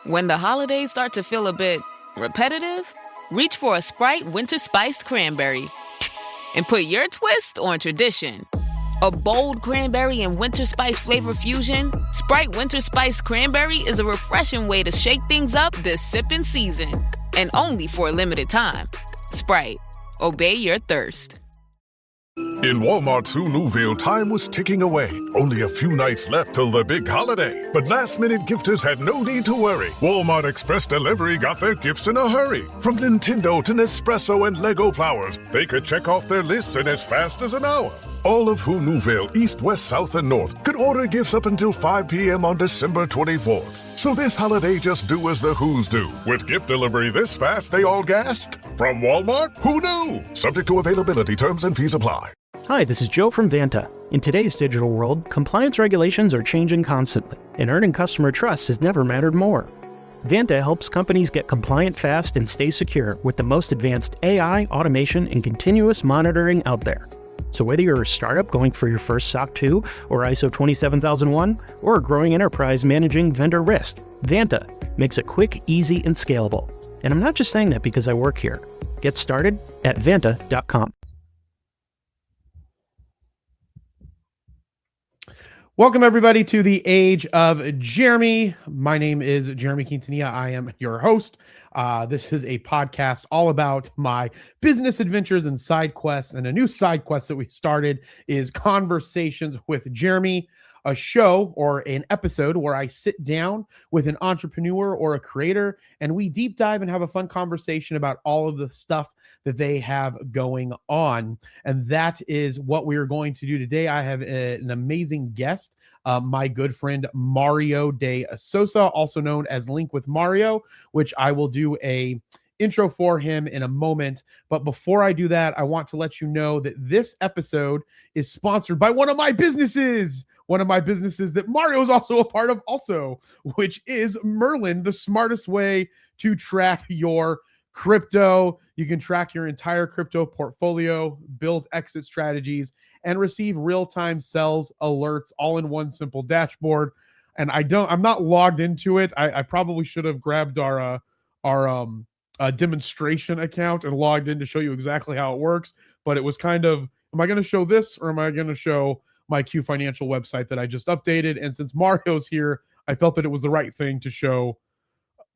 When the holidays start to feel a bit repetitive, reach for a Sprite Winter Spiced Cranberry and put your twist on tradition. A bold cranberry and winter spice flavor fusion, Sprite Winter Spiced Cranberry is a refreshing way to shake things up this sipping season. And only for a limited time. Sprite, obey your thirst. In Walmart Sue Louisville, time was ticking away. Only a few nights left till the big holiday. But last-minute gifters had no need to worry. Walmart Express Delivery got their gifts in a hurry. From Nintendo to Nespresso and Lego flowers, they could check off their lists in as fast as an hour. All of Hoonuville, East, West, South, and North could order gifts up until 5 p.m. on December 24th. So this holiday, just do as the Who's do. With gift delivery this fast, they all gasped. From Walmart, who knew? Subject to availability, terms and fees apply. Hi, this is Joe from Vanta. In today's digital world, compliance regulations are changing constantly, and earning customer trust has never mattered more. Vanta helps companies get compliant fast and stay secure with the most advanced AI, automation, and continuous monitoring out there. So whether you're a startup going for your first SOC 2 or ISO 27001, or a growing enterprise managing vendor risk, Vanta makes it quick, easy, and scalable. And I'm not just saying that because I work here. Get started at vanta.com. Welcome, everybody, to the Age of Jeremy. My name is Jeremy Quintanilla. I am your host. This is a podcast all about my business adventures and side quests. And a new side quest that we started is Conversations with Jeremy, a show or an episode where I sit down with an entrepreneur or a creator and we deep dive and have a fun conversation about all of the stuff that they have going on. And that is what we are going to do today. I have an amazing guest, my good friend Mario De Sousa, also known as Link with Mario, which I will do a intro for him in a moment. But before I do that, I want to let you know that this episode is sponsored by one of my businesses that Mario is also a part of which is Merlin, the smartest way to track your crypto. You can track your entire crypto portfolio, build exit strategies, and receive real-time sales alerts all in one simple dashboard. And I'm not logged into it. I probably should have grabbed our demonstration account and logged in to show you exactly how it works. But it was kind of, am I going to show this or am I going to show my Q Financial website that I just updated? And since Mario's here, I felt that it was the right thing to show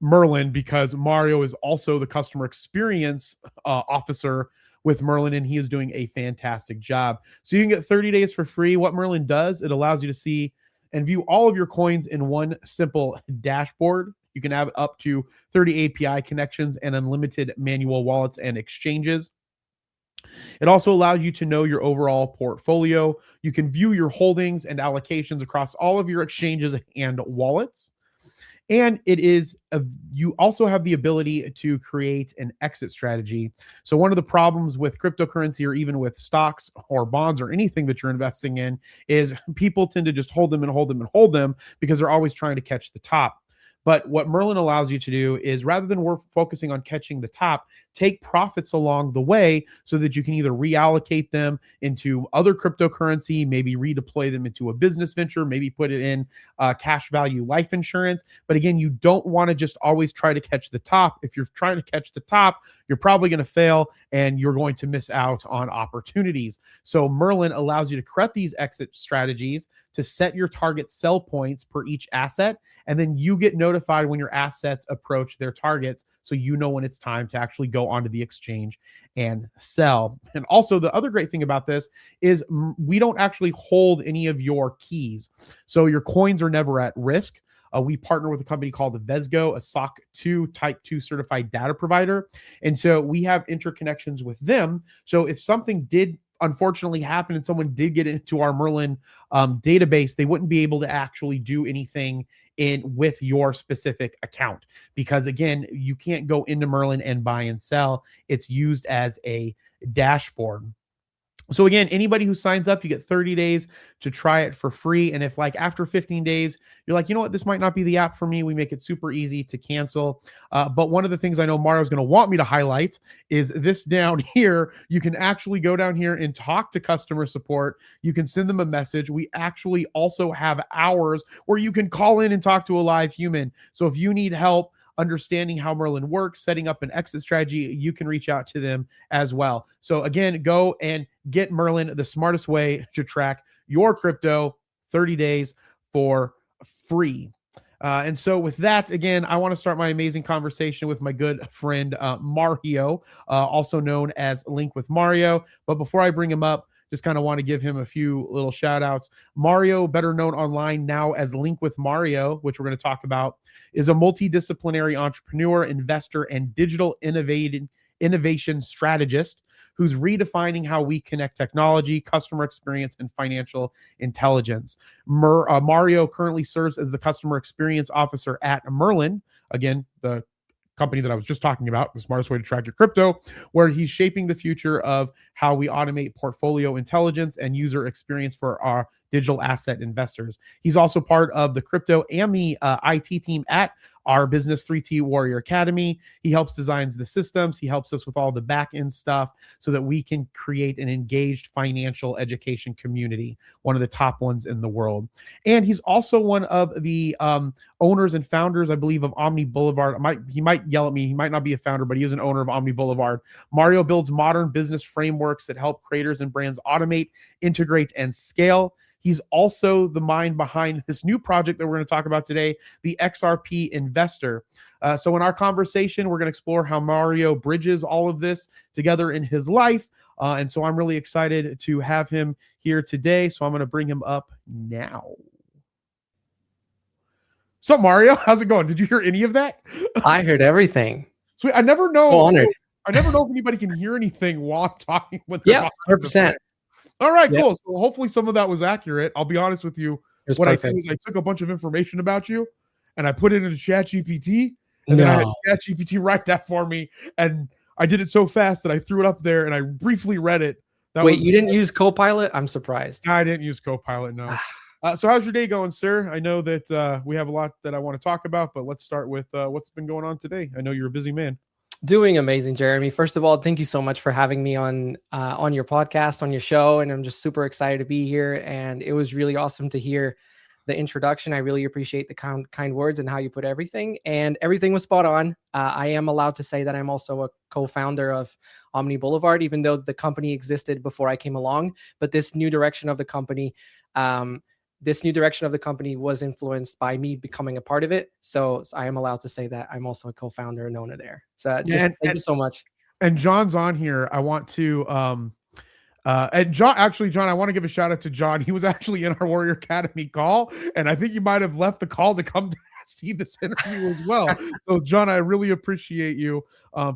Merlin because Mario is also the customer experience officer with Merlin, and he is doing a fantastic job. So you can get 30 days for free. What Merlin does, it allows you to see and view all of your coins in one simple dashboard. You can have up to 30 API connections and unlimited manual wallets and exchanges. It also allows you to know your overall portfolio. You can view your holdings and allocations across all of your exchanges and wallets. And you also have the ability to create an exit strategy. So one of the problems with cryptocurrency or even with stocks or bonds or anything that you're investing in is people tend to just hold them and hold them and hold them because they're always trying to catch the top. But what Merlin allows you to do is rather than we're focusing on catching the top, take profits along the way so that you can either reallocate them into other cryptocurrency, maybe redeploy them into a business venture, maybe put it in cash value life insurance. But again, you don't want to just always try to catch the top. If you're trying to catch the top, you're probably going to fail and you're going to miss out on opportunities. So Merlin allows you to create these exit strategies to set your target sell points per each asset. And then you get notified when your assets approach their targets. So you know when it's time to actually go onto the exchange and sell. And also the other great thing about this is we don't actually hold any of your keys. So your coins are never at risk. We partner with a company called Vesgo, a SOC 2 Type 2 certified data provider. And so we have interconnections with them. So if something did unfortunately happen and someone did get into our Merlin database, they wouldn't be able to actually do anything with your specific account because again, you can't go into Merlin and buy and sell. It's used as a dashboard. So again, anybody who signs up, you get 30 days to try it for free. And if like after 15 days, you're like, you know what, this might not be the app for me, we make it super easy to cancel. But one of the things I know Mario's going to want me to highlight is this down here. You can actually go down here and talk to customer support. You can send them a message. We actually also have hours where you can call in and talk to a live human. So if you need help understanding how Merlin works, setting up an exit strategy, you can reach out to them as well. So again, go and get Merlin, the smartest way to track your crypto, 30 days for free. And so with that, again, I want to start my amazing conversation with my good friend, Mario, also known as Link with Mario. But before I bring him up, just kind of want to give him a few little shout outs. Mario, better known online now as Link with Mario, which we're going to talk about, is a multidisciplinary entrepreneur, investor, and digital innovation strategist who's redefining how we connect technology, customer experience, and financial intelligence. Mario currently serves as the customer experience officer at Merlin, again, the company that I was just talking about, the smartest way to track your crypto, where he's shaping the future of how we automate portfolio intelligence and user experience for our digital asset investors. He's also part of the crypto and the IT team at our Business 3T Warrior Academy. He helps designs the systems. He helps us with all the back end stuff so that we can create an engaged financial education community, one of the top ones in the world. And he's also one of the owners and founders, I believe, of Omni Boulevard. He might yell at me. He might not be a founder, but he is an owner of Omni Boulevard. Mario builds modern business frameworks that help creators and brands automate, integrate, and scale. He's also the mind behind this new project that we're going to talk about today, the XRP Investor. So in our conversation, we're going to explore how Mario bridges all of this together in his life. And so I'm really excited to have him here today. So I'm going to bring him up now. So Mario, how's it going? Did you hear any of that? I heard everything. Sweet. I never know. Honored. I never know if anybody can hear anything while I'm talking with them. Yeah, 100%. All right, cool. So hopefully some of that was accurate. I'll be honest with you. What I did is I took a bunch of information about you and I put it into ChatGPT, and then I had ChatGPT write that for me. And I did it so fast that I threw it up there and I briefly read it. Wait, you didn't use Copilot? I'm surprised. I didn't use Copilot, no. So how's your day going, sir? I know that we have a lot that I want to talk about, but let's start with what's been going on today. I know you're a busy man. Doing amazing, Jeremy. First of all, thank you so much for having me on your podcast, on your show. And I'm just super excited to be here. And it was really awesome to hear the introduction. I really appreciate the kind words and how you put everything. And everything was spot on. I am allowed to say that I'm also a co-founder of Omni Boulevard, even though the company existed before I came along. But this new direction of the company, was influenced by me becoming a part of it. So I am allowed to say that I'm also a co-founder and owner there. So thank you so much. And John's on here. I want to, and John, I want to give a shout out to John. He was actually in our Warrior Academy call, and I think you might have left the call to come to see this interview as well. So John, I really appreciate you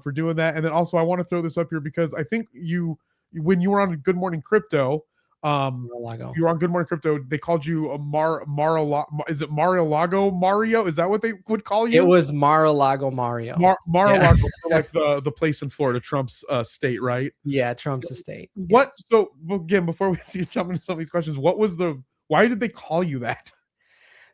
for doing that. And then also I want to throw this up here because I think when you were on Good Morning Crypto, you were on Good Morning Crypto, they called you a is it Mar-a-Lago Mario? Is that what they would call you? It was Mar-a-Lago Mario. Mar-a-Lago, like the place in Florida, Trump's state, right? Yeah, Trump's estate. What? So again, before we jump into some of these questions, why did they call you that?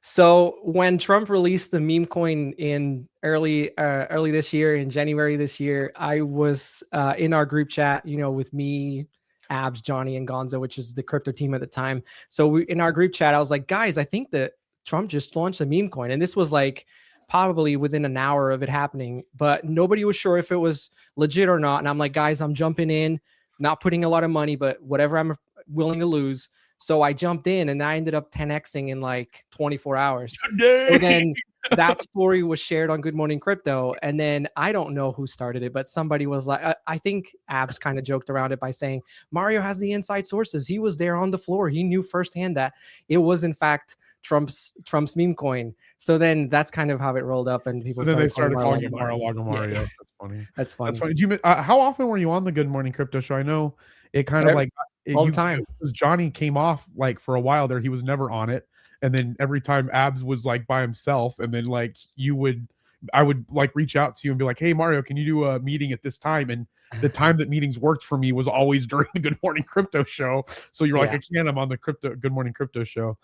So when Trump released the meme coin in early this year, in January this year, I was in our group chat, with me, Abs, Johnny, and Gonzo, which is the crypto team at the time. So in our group chat, I was like, guys, I think that Trump just launched a meme coin. And this was like probably within an hour of it happening, but nobody was sure if it was legit or not. And I'm like, guys, I'm jumping in, not putting a lot of money, but whatever I'm willing to lose. So I jumped in and I ended up 10xing in like 24 hours. So then that story was shared on Good Morning Crypto. And then I don't know who started it, but somebody was like, I think Abs kind of joked around it by saying, Mario has the inside sources. He was there on the floor. He knew firsthand that it was in fact Trump's meme coin. So then that's kind of how it rolled up, and people started calling you Mar-a-Lago Mario. Yeah. That's funny. That's funny. That's funny. How often were you on the Good Morning Crypto show? I know it kind of like all the time. Because Johnny came off like for a while there, he was never on it, and then every time Abs was like by himself, and then like you would I would like reach out to you and be like, hey Mario, can you do a meeting at this time? And the time that meetings worked for me was always during the Good Morning Crypto show. So you're like, I can't, I'm on the Good Morning Crypto show.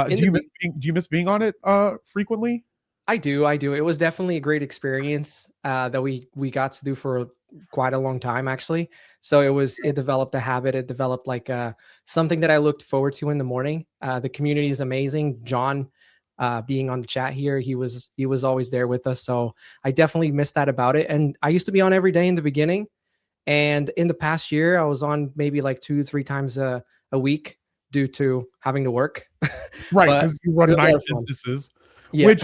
Do you miss being on it frequently? I do. It was definitely a great experience that we got to do for quite a long time, actually. So it developed a habit. It developed like something that I looked forward to in the morning. The community is amazing. John, being on the chat here, he was always there with us. So I definitely missed that about it. And I used to be on every day in the beginning. And in the past year, I was on maybe like 2-3 times a week due to having to work. Right, because you run 9 businesses. Yeah. Which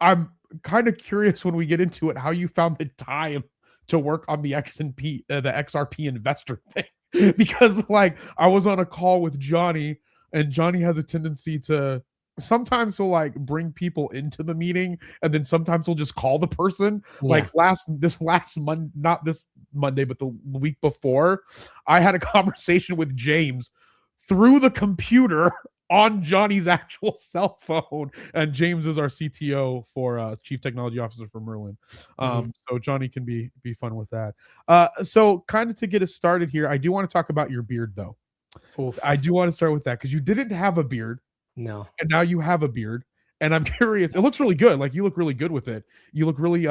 I'm kind of curious when we get into it, how you found the time to work on the XRP Investor thing. Because like I was on a call with Johnny, and Johnny has a tendency to sometimes he'll like bring people into the meeting, and then sometimes he'll just call the person. Like this last month, not this Monday, but the week before, I had a conversation with James through the computer on Johnny's actual cell phone, and James is our CTO for Chief Technology Officer for Merlin. So Johnny can be fun with that. So kind of to get us started here, I do want to talk about your beard though. Oof. I do want to start with that because you didn't have a beard. No. And now you have a beard, and I'm curious. It looks really good. Like you look really good with it. You look really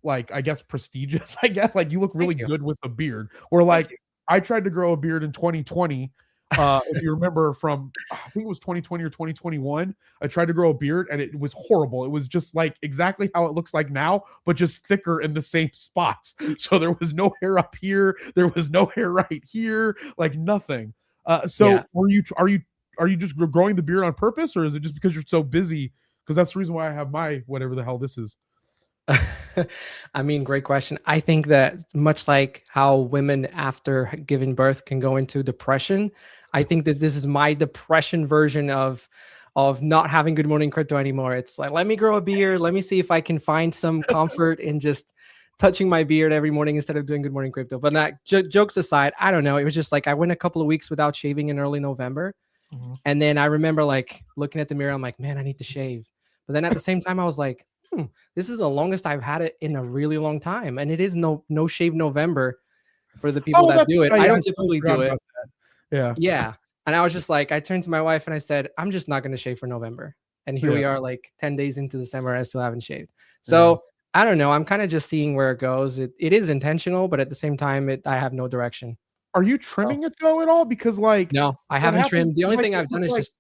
like I guess prestigious. I guess like you look really good with a beard. Or like I tried to grow a beard in 2020. If you remember from, I think it was 2020 or 2021, I tried to grow a beard and it was horrible. It was just like exactly how it looks like now, but just thicker in the same spots. So there was no hair up here. There was no hair right here, like nothing. Are you just growing the beard on purpose, or is it just because you're so busy? Because that's the reason why I have my whatever the hell this is. I mean, great question. I think that much like how women after giving birth can go into depression, I think this is my depression version of not having Good Morning Crypto anymore. It's like, let me grow a beard. Let me see if I can find some comfort in just touching my beard every morning instead of doing Good Morning Crypto. But not jokes aside, I don't know. It was just like I went a couple of weeks without shaving in early November. And then I remember like looking at the mirror, I'm like, man, I need to shave. But then at the same time, I was like, this is the longest I've had it in a really long time. And it is no shave November for the people that do it. I don't typically do it. Yeah. And I was just like, I turned to my wife and I said, I'm just not going to shave for November. And here we are like 10 days into December. I still haven't shaved. So I don't know. I'm kind of just seeing where it goes. It is intentional, but at the same time, I have no direction. Are you trimming it though at all? Because like, no, I haven't trimmed. The only thing I've done is just,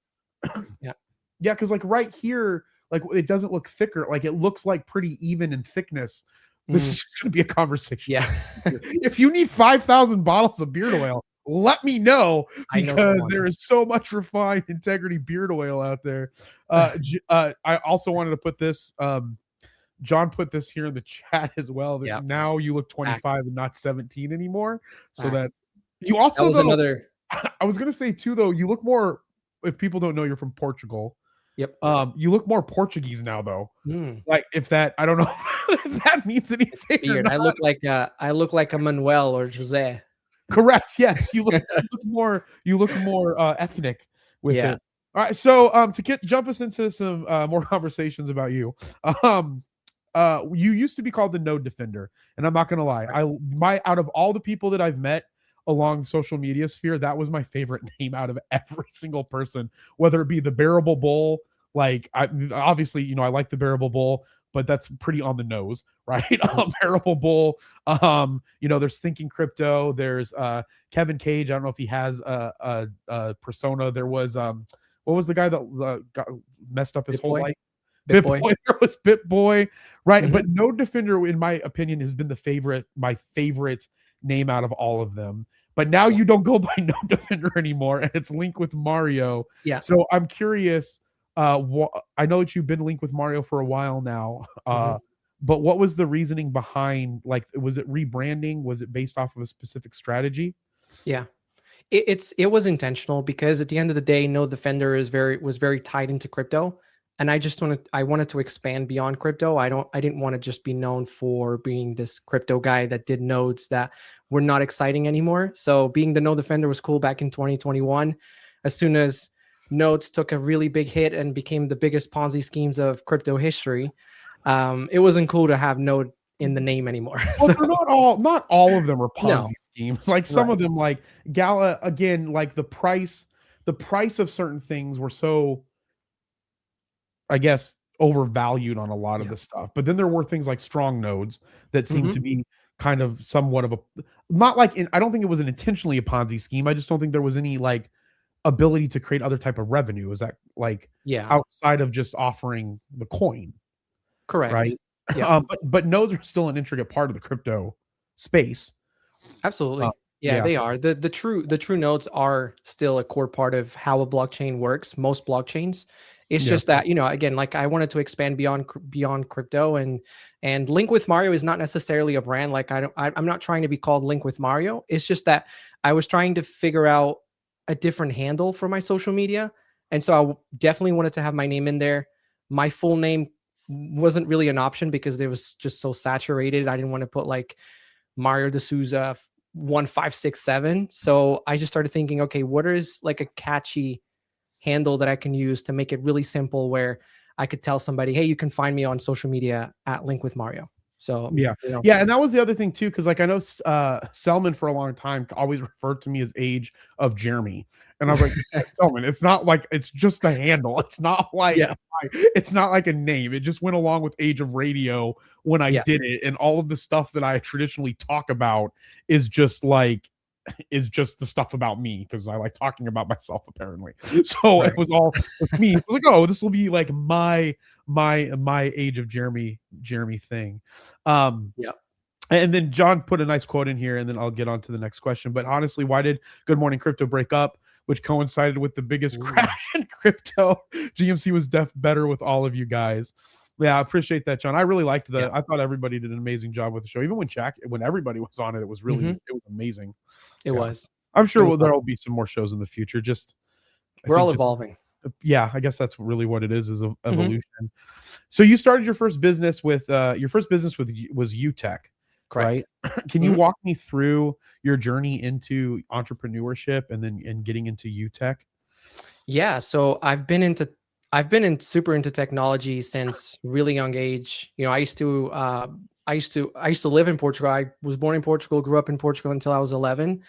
yeah. Cause like right here, like it doesn't look thicker. Like it looks like pretty even in thickness. This is going to be a conversation. Yeah. If you need 5,000 bottles of beard oil, let me know, because there is so much refined integrity beard oil out there. I also wanted to put this, John put this here in the chat as well, that now you look 25 and not 17 anymore. So that you also, I was going to say too, though, you look more, if people don't know, you're from Portugal. Yep. You look more Portuguese now, though. Like if that, I don't know if that means anything. Weird. I look like a Manuel or Jose. Correct. Yes, you look more ethnic with it. All right. So jump us into some more conversations about you. You used to be called the Node Defender, and I'm not gonna lie, out of all the people that I've met along social media sphere, that was my favorite name out of every single person, whether it be the Bearable Bull. Like obviously, I like the Bearable Bull, but that's pretty on the nose, right? Bearable Bull. There's Thinking Crypto. There's Kevin Cage. I don't know if he has a persona. There was what was the guy that got messed up his whole life? BitBoy. There was BitBoy, right? But Node Defender, in my opinion, has been my favorite name out of all of them. But now you don't go by Node Defender anymore, and it's linked with Mario. Yeah. So I'm curious. I know that you've been linked with Mario for a while now. But what was the reasoning behind? Like, was it rebranding? Was it based off of a specific strategy? Yeah. It was intentional, because at the end of the day, Node Defender was very tied into crypto. And I wanted to expand beyond crypto. I didn't want to just be known for being this crypto guy that did nodes that were not exciting anymore. So being the Node Defender was cool back in 2021. As soon as nodes took a really big hit and became the biggest Ponzi schemes of crypto history, it wasn't cool to have node in the name anymore. Well, they're not all of them are Ponzi No. schemes. Like some Right. of them, like Gala, again, like the price of certain things were so, I guess, overvalued on a lot of Yeah. the stuff. But then there were things like strong nodes that seemed Mhm. to be kind of somewhat of a, not like I don't think it was an intentionally a Ponzi scheme. I just don't think there was any like ability to create other type of revenue. Is that like Yeah. outside of just offering the coin, Correct. right? Yeah. But nodes are still an intricate part of the crypto space. Absolutely. Yeah. Yeah, they are. The true nodes are still a core part of how a blockchain works, most blockchains. It's Yeah. just that, again, like I wanted to expand beyond crypto, and Link with Mario is not necessarily a brand. Like I'm not trying to be called Link with Mario. It's just that I was trying to figure out a different handle for my social media. And so I definitely wanted to have my name in there. My full name wasn't really an option because it was just so saturated. I didn't want to put like Mario De Sousa 1567. So I just started thinking, okay, what is like a catchy handle that I can use to make it really simple where I could tell somebody, hey, you can find me on social media at Link with Mario. So yeah, and that was the other thing too, because like I know Selman for a long time always referred to me as Age of Jeremy, and I was like, Selman, it's not like it's just a handle. It's not like it's not like a name. It just went along with Age of Radio when I did it, and all of the stuff that I traditionally talk about is just the stuff about me because I like talking about myself apparently. So it was all with me. It was like, oh, this will be like my Age of Jeremy thing. And then John put a nice quote in here, and then I'll get on to the next question. But honestly, why did Good Morning Crypto break up, which coincided with the biggest crash in crypto? GMC was better with all of you guys. Yeah, I appreciate that, John. I really liked I thought everybody did an amazing job with the show. Even when everybody was on it, it was really it was amazing. It was. I'm sure there will be some more shows in the future. We're all evolving. Yeah, I guess that's really what it is evolution. So you started your first business was UTech, right? Can you walk me through your journey into entrepreneurship and getting into UTech? Yeah, so I've been super into technology since really young age. I used to live in Portugal. I was born in Portugal, grew up in Portugal until I was 11.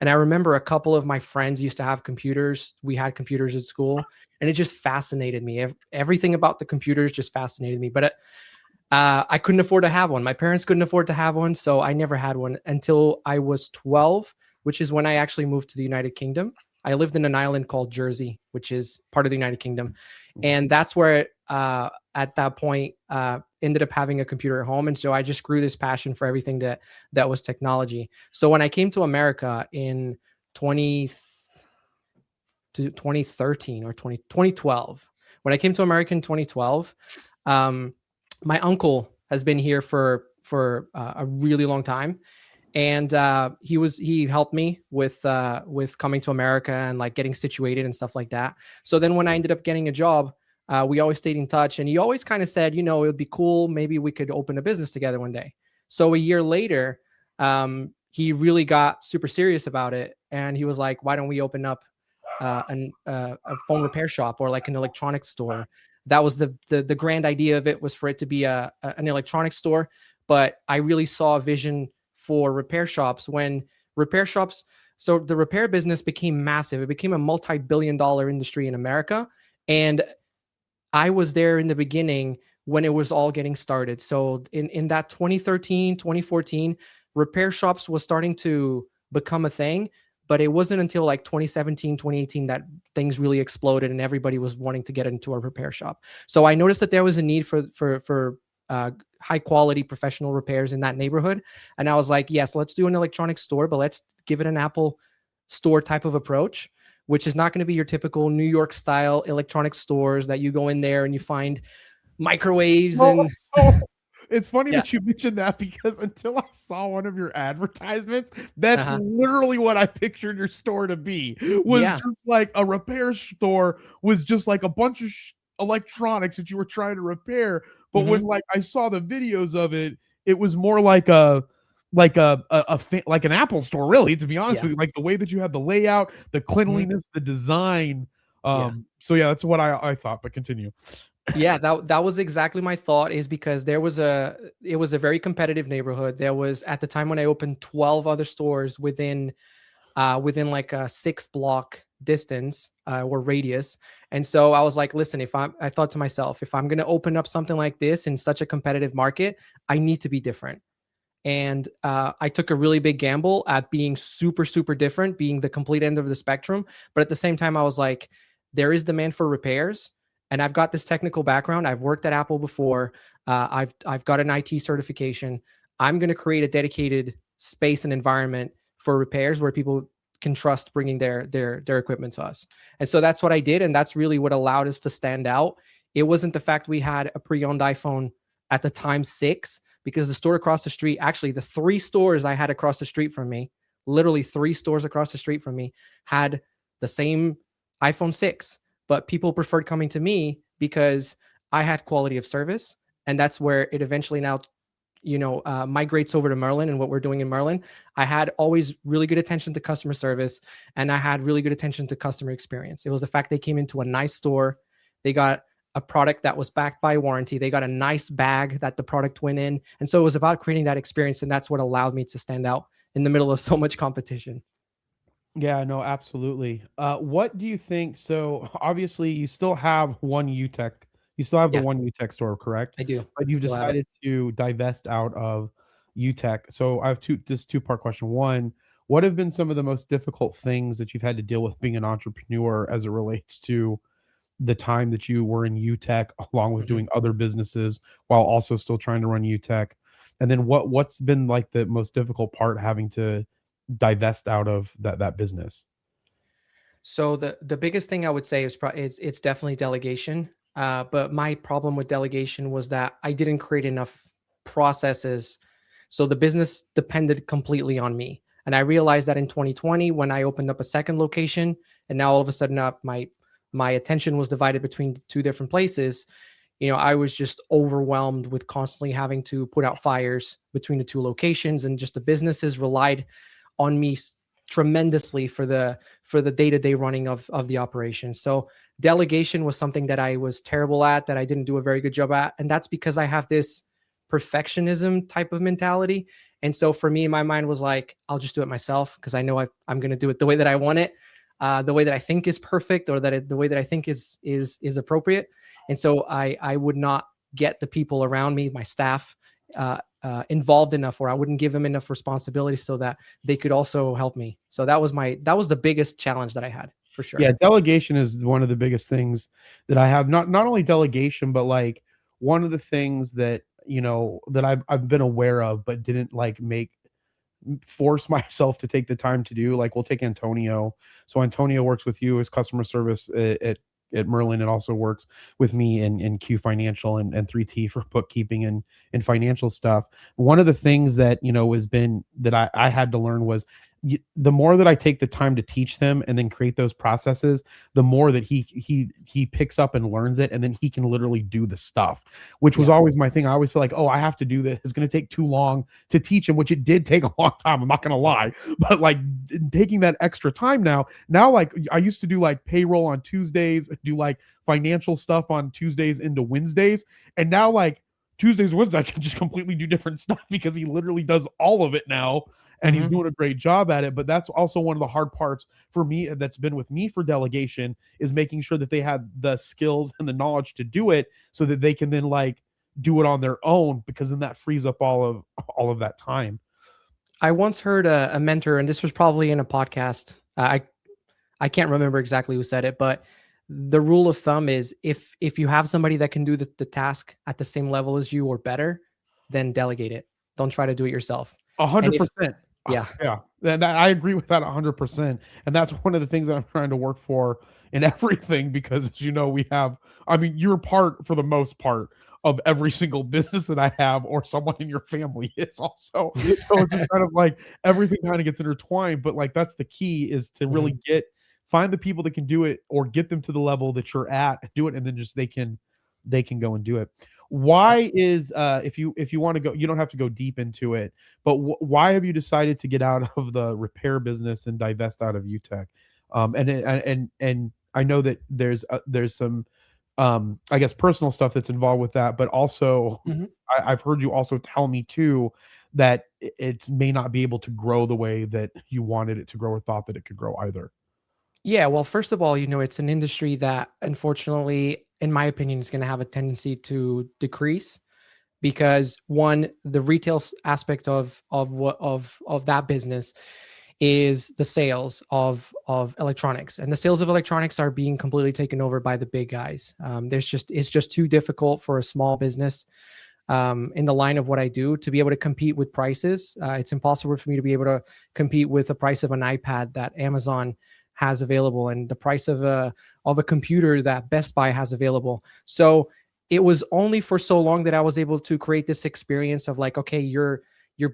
And I remember a couple of my friends used to have computers. We had computers at school, and it just fascinated me. Everything about the computers just fascinated me. But I couldn't afford to have one. My parents couldn't afford to have one, so I never had one until I was 12, which is when I actually moved to the United Kingdom. I lived in an island called Jersey, which is part of the United Kingdom. And that's where, at that point, ended up having a computer at home. And so I just grew this passion for everything that was technology. So when I came to America in 2013 or 2012, when I came to America in 2012, my uncle has been here for a really long time. And he helped me with coming to America and like getting situated and stuff like that. So then when I ended up getting a job, we always stayed in touch, and he always kind of said, it would be cool. Maybe we could open a business together one day. So a year later, he really got super serious about it. And he was like, why don't we open up a phone repair shop or like an electronics store? That was the grand idea of it, was for it to be an electronics store. But I really saw a vision for repair shops so the repair business became massive. It became a multi-billion-dollar industry in America. And I was there in the beginning when it was all getting started. So in that 2013, 2014, repair shops was starting to become a thing, but it wasn't until like 2017, 2018 that things really exploded and everybody was wanting to get into a repair shop. So I noticed that there was a need for high quality professional repairs in that neighborhood. And I was like, yes, let's do an electronics store, but let's give it an Apple store type of approach, which is not going to be your typical New York style electronics stores that you go in there and you find microwaves. It's funny that you mentioned that, because until I saw one of your advertisements, that's literally what I pictured your store to be. Just like a repair store, was just like a bunch of electronics that you were trying to repair. But when like I saw the videos of it, it was more like an Apple store, really, to be honest with you. Like the way that you have the layout, the cleanliness, the design. So yeah, that's what I thought, but continue. Yeah, that was exactly my thought, is because it was a very competitive neighborhood. There was, at the time when I opened, 12 other stores within like a 6 block distance or radius. And so I was like, listen, I thought to myself, if I'm going to open up something like this in such a competitive market, I need to be different. And I took a really big gamble at being super, super different, being the complete end of the spectrum. But at the same time, I was like, there is demand for repairs. And I've got this technical background. I've worked at Apple before. I've got an IT certification. I'm going to create a dedicated space and environment for repairs where people can trust bringing their equipment to us. And so that's what I did. And that's really what allowed us to stand out. It wasn't the fact we had a pre-owned iPhone at the time 6, because the store across the street, actually the 3 stores I had across the street from me, literally 3 stores across the street from me, had the same iPhone 6, but people preferred coming to me because I had quality of service. And that's where it eventually now, migrates over to Merlin and what we're doing in Merlin. I had always really good attention to customer service, and I had really good attention to customer experience. It was the fact they came into a nice store. They got a product that was backed by warranty. They got a nice bag that the product went in. And so it was about creating that experience. And that's what allowed me to stand out in the middle of so much competition. Yeah, no, absolutely. What do you think? So obviously you still have one UTech. You still have the Yeah, one UTech store, correct? I do. But you've Still have it. decided to divest out of UTech. So I have this two-part question. One, what have been some of the most difficult things that you've had to deal with being an entrepreneur as it relates to the time that you were in UTech, along with Mhm. doing other businesses while also still trying to run UTech? And then what's been like the most difficult part having to divest out of that business? So the biggest thing I would say is it's definitely delegation. But my problem with delegation was that I didn't create enough processes. So the business depended completely on me. And I realized that in 2020, when I opened up a second location, and now all of a sudden my attention was divided between 2 different places. I was just overwhelmed with constantly having to put out fires between the 2 locations, and just the businesses relied on me tremendously for the day-to-day running of the operation. So delegation was something that I was terrible at, that I didn't do a very good job at. And that's because I have this perfectionism type of mentality. And so for me, my mind was like, I'll just do it myself, because I know I'm going to do it the way that I want it, the way that I think is perfect, or the way that I think is appropriate. And so I would not get the people around me, my staff, involved enough, or I wouldn't give them enough responsibility so that they could also help me. So that was the biggest challenge that I had, for sure. Yeah, delegation is one of the biggest things that I have. Not only delegation, but like one of the things that that I've been aware of, but didn't like force myself to take the time to do. Like we'll take Antonio. So Antonio works with you as customer service at Merlin, and also works with me in Q Financial and 3T for bookkeeping and financial stuff. One of the things that has been that I had to learn was, the more that I take the time to teach them and then create those processes, the more that he picks up and learns it, and then he can literally do the stuff, which was always my thing. I always feel like, oh, I have to do this. It's going to take too long to teach him, which it did take a long time. I'm not going to lie, but like taking that extra time now, like I used to do like payroll on Tuesdays, do like financial stuff on Tuesdays into Wednesdays, and now like Tuesdays, Wednesdays, I can just completely do different stuff because he literally does all of it now. And he's doing a great job at it. But that's also one of the hard parts for me that's been with me for delegation, is making sure that they have the skills and the knowledge to do it, so that they can then like do it on their own, because then that frees up all of that time. I once heard a mentor, and this was probably in a podcast. I can't remember exactly who said it, but the rule of thumb is, if you have somebody that can do the task at the same level as you or better, then delegate it. Don't try to do it yourself. 100%. Yeah. Yeah. And I agree with that 100%. And that's one of the things that I'm trying to work for in everything, because as you're part, for the most part, of every single business that I have, or someone in your family is also. So it's just kind of like everything kind of gets intertwined. But like that's the key, is to really find the people that can do it, or get them to the level that you're at, do it, and then just they can go and do it. Why is if you want to go, you don't have to go deep into it, but why have you decided to get out of the repair business and divest out of UTech? And I know that there's some I guess personal stuff that's involved with that, but also I've heard you also tell me too that it may not be able to grow the way that you wanted it to grow or thought that it could grow either. Yeah, well, first of all, it's an industry that unfortunately, in my opinion, is going to have a tendency to decrease because one, the retail aspect of that business is the sales of electronics, and the sales of electronics are being completely taken over by the big guys. It's just too difficult for a small business in the line of what I do to be able to compete with prices. It's impossible for me to be able to compete with the price of an iPad that Amazon has available and the price of a computer that Best Buy has available. So it was only for so long that I was able to create this experience of like, okay, you're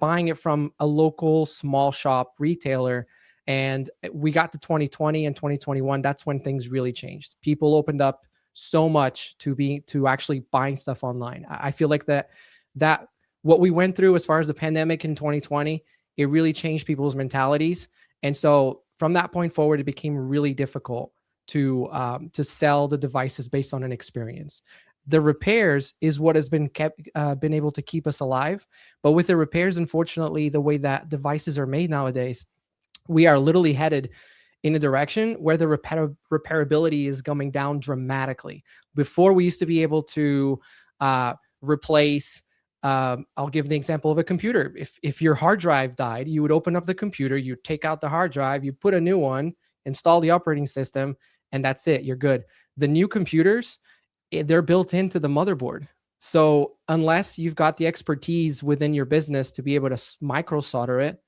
buying it from a local small shop retailer. And we got to 2020 and 2021. That's when things really changed. People opened up so much to actually buying stuff online. I feel like that what we went through as far as the pandemic in 2020, it really changed people's mentalities. And so from that point forward, it became really difficult to sell the devices based on an experience. The repairs is what has been able to keep us alive. But with the repairs, unfortunately, the way that devices are made nowadays, we are literally headed in a direction where the repairability is going down dramatically. Before, we used to be able to replace. I'll give the example of a computer. If your hard drive died, you would open up the computer, you take out the hard drive, you put a new one, install the operating system, and that's it. You're good. The new computers, they're built into the motherboard. So unless you've got the expertise within your business to be able to micro solder it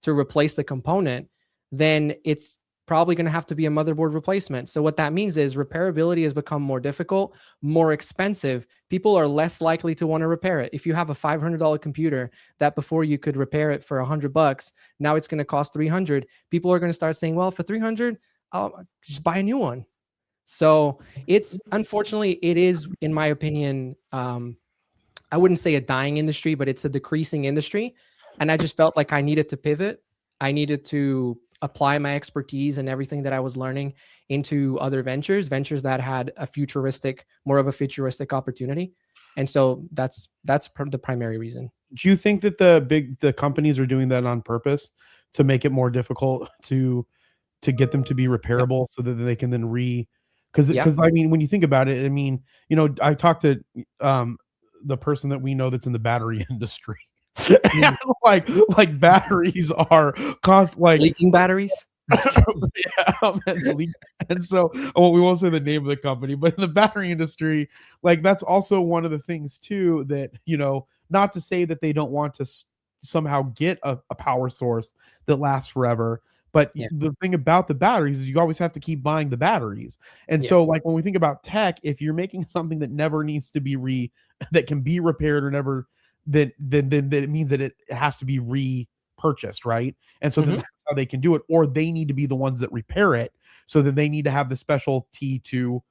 to replace the component, then it's probably going to have to be a motherboard replacement. So what that means is repairability has become more difficult, more expensive. People are less likely to want to repair it. If you have a $500 computer that before you could repair it for $100, now it's going to cost $300. People are going to start saying, well, for $300, I'll just buy a new one. So it's, unfortunately, it is, in my opinion, I wouldn't say a dying industry, but it's a decreasing industry. And I just felt like I needed to pivot. I needed to apply my expertise and everything that I was learning into other ventures that had more of a futuristic opportunity. And so that's the primary reason. Do you think that the companies are doing that on purpose to make it more difficult to get them to be repairable so that they can then because I mean, when you think about it, I mean, I talked to the person that we know that's in the battery industry. And like batteries are leaking batteries. And so, we won't say the name of the company, but in the battery industry, like that's also one of the things too that not to say that they don't want to somehow get a power source that lasts forever, but the thing about the batteries is you always have to keep buying the batteries. And so, like when we think about tech, if you're making something that never needs to be that can be repaired or never, then it means that it has to be repurchased, right? And so then that's how they can do it, or they need to be the ones that repair it. So then they need to have the specialty to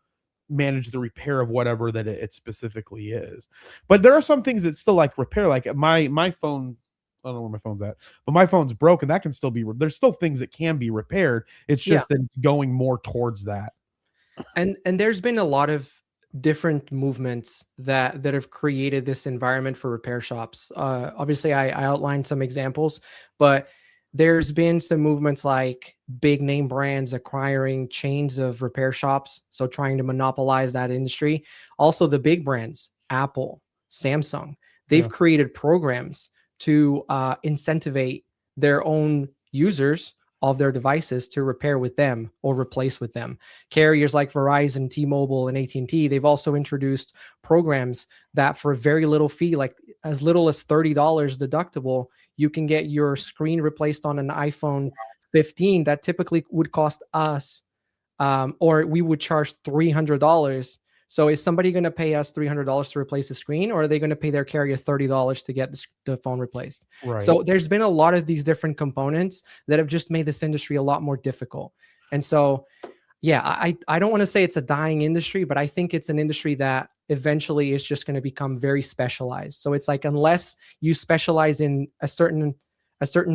manage the repair of whatever that it specifically is. But there are some things that still like repair, like my phone. I don't know where my phone's at, but my phone's broken. That can still be. There's still things that can be repaired. It's just that going more towards that. And there's been a lot of different movements that have created this environment for repair shops. Obviously, I outlined some examples, but there's been some movements like big name brands acquiring chains of repair shops, so trying to monopolize that industry. Also, the big brands, Apple, Samsung, they've created programs to incentivize their own users of their devices to repair with them or replace with them. Carriers like Verizon, T-Mobile, and AT&T, they've also introduced programs that for a very little fee, like as little as $30 deductible, you can get your screen replaced on an iPhone 15 that typically would cost us, or we would charge $300. So is somebody going to pay us $300 to replace the screen, or are they going to pay their carrier $30 to get the phone replaced? Right. So there's been a lot of these different components that have just made this industry a lot more difficult. And so, I don't want to say it's a dying industry, but I think it's an industry that eventually is just going to become very specialized. So it's like, unless you specialize in a certain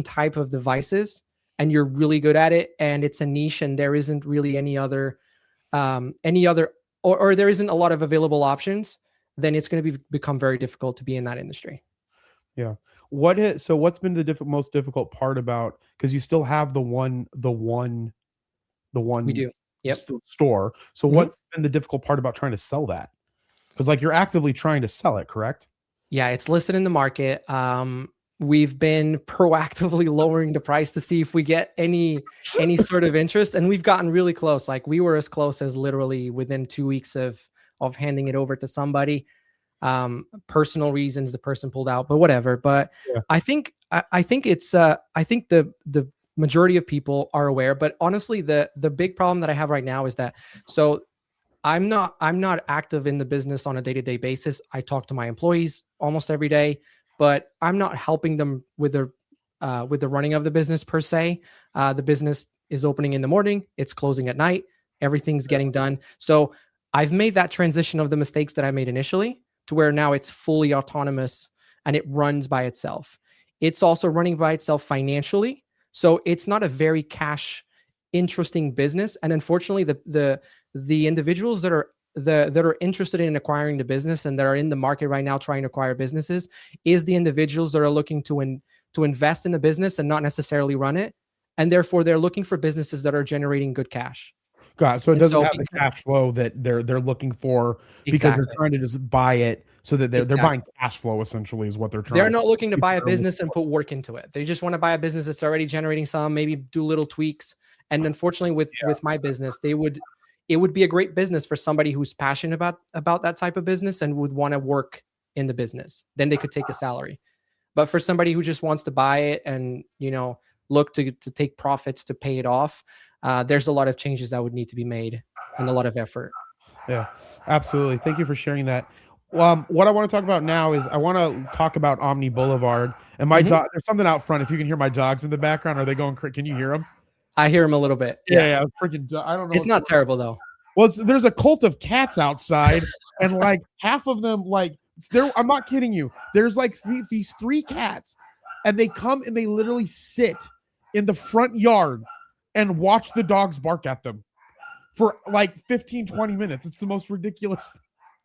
type of devices and you're really good at it, and it's a niche and there isn't really any other or there isn't a lot of available options, then it's going to become very difficult to be in that industry. Yeah. What's been the most difficult part about, because you still have the one We do. Yep. store. So what's been the difficult part about trying to sell that? Because like you're actively trying to sell it, correct? Yeah, it's listed in the market. We've been proactively lowering the price to see if we get any sort of interest, and we've gotten really close. Like we were as close as literally within 2 weeks of handing it over to somebody. Personal reasons, the person pulled out, but whatever. But Yeah. I think it's I think the majority of people are aware. But honestly, the big problem that I have right now is that I'm not active in the business on a day-to-day basis. I talk to my employees almost every day, but I'm not helping them with the running of the business per se. The business is opening in the morning, it's closing at night, everything's getting done. So I've made that transition of the mistakes that I made initially to where now it's fully autonomous and it runs by itself. It's also running by itself financially. So it's not a very cash interesting business. And unfortunately, the individuals that are interested in acquiring the business and that are in the market right now trying to acquire businesses is the individuals that are looking to invest in a business and not necessarily run it. And therefore, they're looking for businesses that are generating good cash. God, so it doesn't have the cash flow that they're looking for because they're trying to just buy it so that they're buying cash flow essentially is what they're trying. They're not looking to buy a business and put work into it. They just want to buy a business that's already generating some, maybe do little tweaks. And unfortunately, with my business, it would be a great business for somebody who's passionate about that type of business and would want to work in the business. Then they could take a salary. But for somebody who just wants to buy it and look to take profits to pay it off, there's a lot of changes that would need to be made and a lot of effort. Yeah, absolutely. Thank you for sharing that. What I want to talk about now is I want to talk about Omni Boulevard and my dog. There's something out front. If you can hear my dogs in the background, are they going? Can you hear them? I hear them a little bit. Yeah. Freaking, I don't know. It's not terrible though. Well, there's a cult of cats outside, and like half of them, I'm not kidding you. There's like these 3 cats, and they come and they literally sit in the front yard and watch the dogs bark at them for like 15-20 minutes. It's the most ridiculous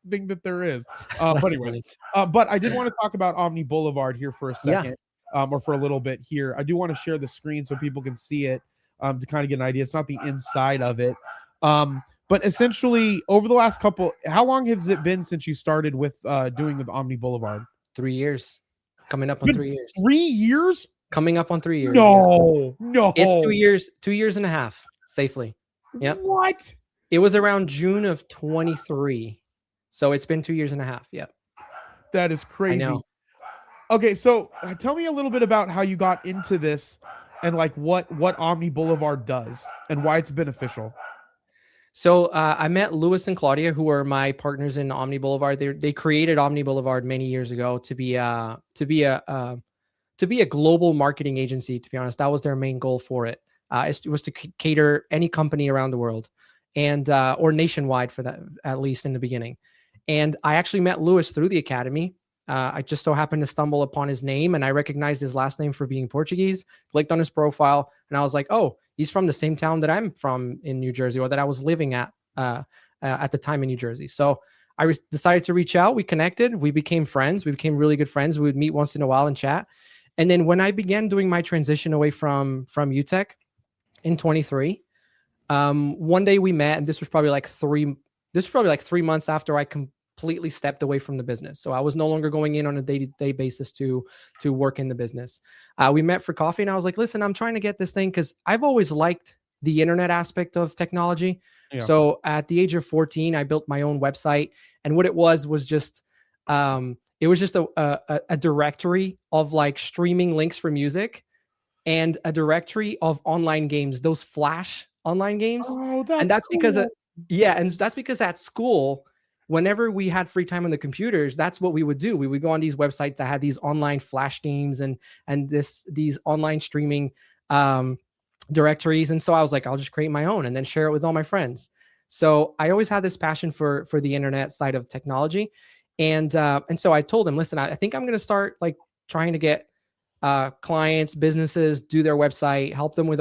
thing that there is. But anyway, but I did want to talk about Omni Boulevard here for a second, or for a little bit here. I do want to share the screen so people can see it to kind of get an idea. It's not the inside of it. But essentially, over the last how long has it been since you started with doing with Omni Boulevard? 3 years. Coming up on 3 years. 3 years? Coming up on 3 years. No. It's 2 years, 2 years and a half, safely. Yep. What? It was around June of 23. So it's been 2 years and a half. Yep. That is crazy. I know. Okay, so tell me a little bit about how you got into this and like what Omni Boulevard does and why it's beneficial. So I met Louis and Claudia, who are my partners in Omni Boulevard. They created Omni Boulevard many years ago to be a global marketing agency. To be honest, that was their main goal for it. It was to cater any company around the world, and or nationwide for that, at least in the beginning. And I actually met Louis through the academy. I just so happened to stumble upon his name, and I recognized his last name for being Portuguese. Clicked on his profile, and I was like, "Oh, he's from the same town that I'm from in New Jersey, or that I was living at the time in New Jersey." So I decided to reach out. We connected. We became friends. We became really good friends. We would meet once in a while and chat. And then when I began doing my transition away from UTech in 23, one day we met, and this was probably like 3 months after I completely stepped away from the business. So I was no longer going in on a day-to-day basis to work in the business. We met for coffee, and I was like, listen, I'm trying to get this thing because I've always liked the internet aspect of technology. Yeah. So at the age of 14, I built my own website, and what it was just it was just a directory of like streaming links for music and a directory of online games, those Flash online games. Oh, that's cool. That's because at school, whenever we had free time on the computers, that's what we would do. We would go on these websites that had these online Flash games and these online streaming directories. And so I was like, I'll just create my own and then share it with all my friends. So I always had this passion for the internet side of technology. And so I told him, listen, I think I'm going to start like trying to get clients, businesses do their website, help them with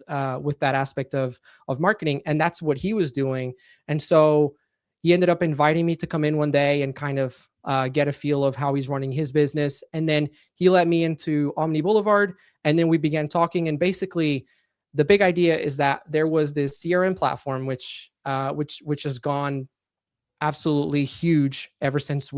that aspect of marketing. And that's what he was doing. And so, he ended up inviting me to come in one day and kind of get a feel of how he's running his business. And then he let me into Omni Boulevard, and then we began talking. And basically, the big idea is that there was this CRM platform which has gone absolutely huge ever since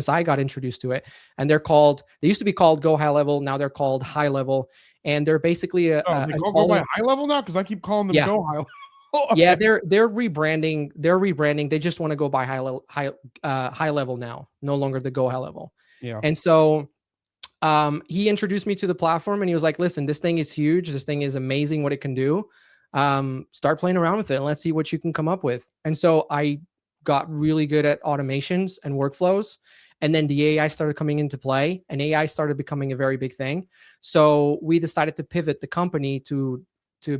I got introduced to it. And they used to be called Go High Level. Now they're called High Level. And they're basically they go by High Level now, because I keep calling them Go High Level. Okay. Yeah, they're rebranding. They just want to go by high level now, no longer the Go High Level. Yeah. And so he introduced me to the platform, and he was like, listen, this thing is huge. This thing is amazing what it can do. Start playing around with it and let's see what you can come up with. And so I got really good at automations and workflows. And then the AI started coming into play, and AI started becoming a very big thing. So we decided to pivot the company to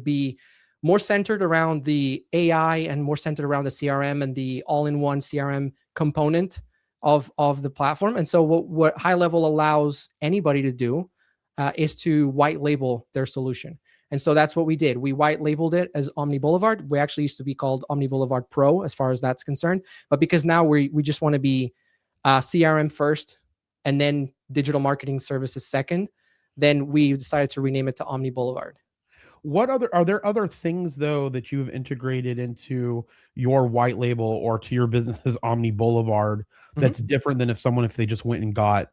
be more centered around the AI and more centered around the CRM and the all-in-one CRM component of the platform. And so what High Level allows anybody to do is to white label their solution. And so that's what we did. We white labeled it as Omni Boulevard. We actually used to be called Omni Boulevard Pro as far as that's concerned. But because now we just want to be CRM first and then digital marketing services second, then we decided to rename it to Omni Boulevard. Are there other things though that you have integrated into your white label or to your business's Omni Boulevard that's different than if they just went and got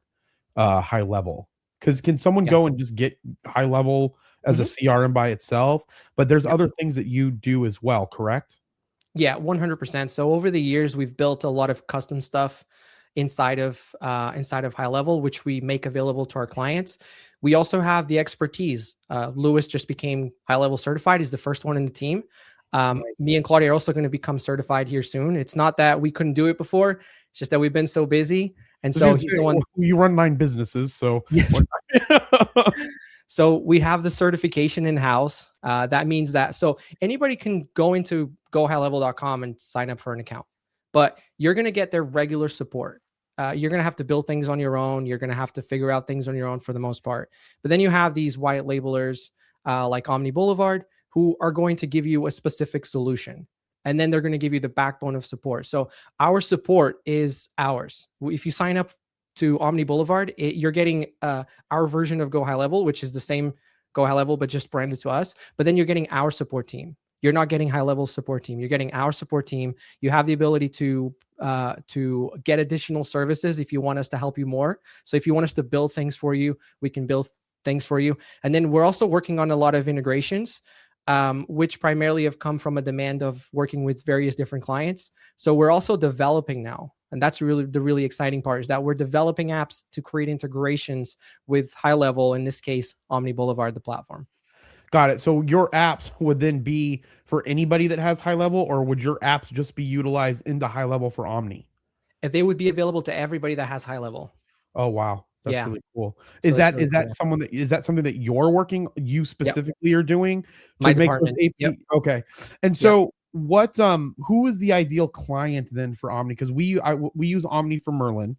High Level? Because can someone go and just get High Level as a CRM by itself? But there's other things that you do as well, correct? Yeah, 100%. So over the years, we've built a lot of custom stuff inside of High Level, which we make available to our clients. We also have the expertise. Lewis just became High Level certified. He's the first one in the team. Nice. Me and Claudia are also going to become certified here soon. It's not that we couldn't do it before. It's just that we've been so busy. And so he's the one. You run 9 businesses, so yes. So we have the certification in-house. That means that anybody can go into gohighlevel.com and sign up for an account, but you're going to get their regular support. You're going to have to build things on your own. You're going to have to figure out things on your own for the most part. But then you have these white labelers like Omni Boulevard who are going to give you a specific solution. And then they're going to give you the backbone of support. So our support is ours. If you sign up to Omni Boulevard, you're getting our version of Go High Level, which is the same Go High Level, but just branded to us. But then you're getting our support team. You're not getting High Level support team. You're getting our support team. You have the ability to get additional services if you want us to help you more. So if you want us to build things for you, we can build things for you. And then we're also working on a lot of integrations, which primarily have come from a demand of working with various different clients. So we're also developing now. And that's really the really exciting part, is that we're developing apps to create integrations with High Level, in this case, Omni Boulevard, the platform. Got it. So your apps would then be for anybody that has High Level, or would your apps just be utilized into High Level for Omni? If they would be available to everybody that has High Level. Oh, wow. That's really cool. So is that something that you're you specifically are doing? My department. Yep. Okay. And so who is the ideal client then for Omni? Because we use Omni for Merlin.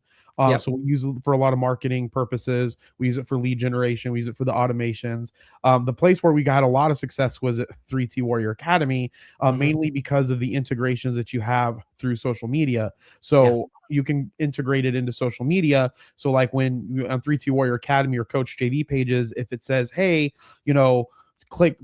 So we use it for a lot of marketing purposes. We use it for lead generation. We use it for the automations. The place where we got a lot of success was at 3T Warrior Academy, mainly because of the integrations that you have through social media. So you can integrate it into social media. So like when you on 3T Warrior Academy or Coach JV pages, if it says, hey, click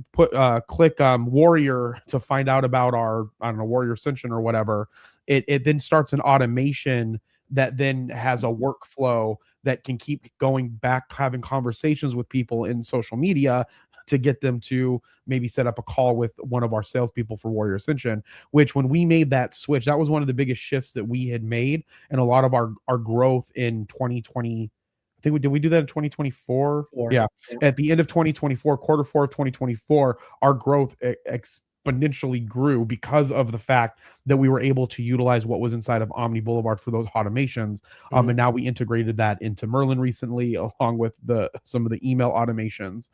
Warrior to find out about our, Warrior Ascension or whatever, it then starts an automation that then has a workflow that can keep going back, having conversations with people in social media to get them to maybe set up a call with one of our salespeople for Warrior Ascension, which when we made that switch, that was one of the biggest shifts that we had made. And a lot of our growth in 2020, I think did we do that in 2024? Yeah. At the end of 2024, quarter 4 of 2024, our growth exponentially grew because of the fact that we were able to utilize what was inside of Omni Boulevard for those automations. And now we integrated that into Merlin recently, along with some of the email automations.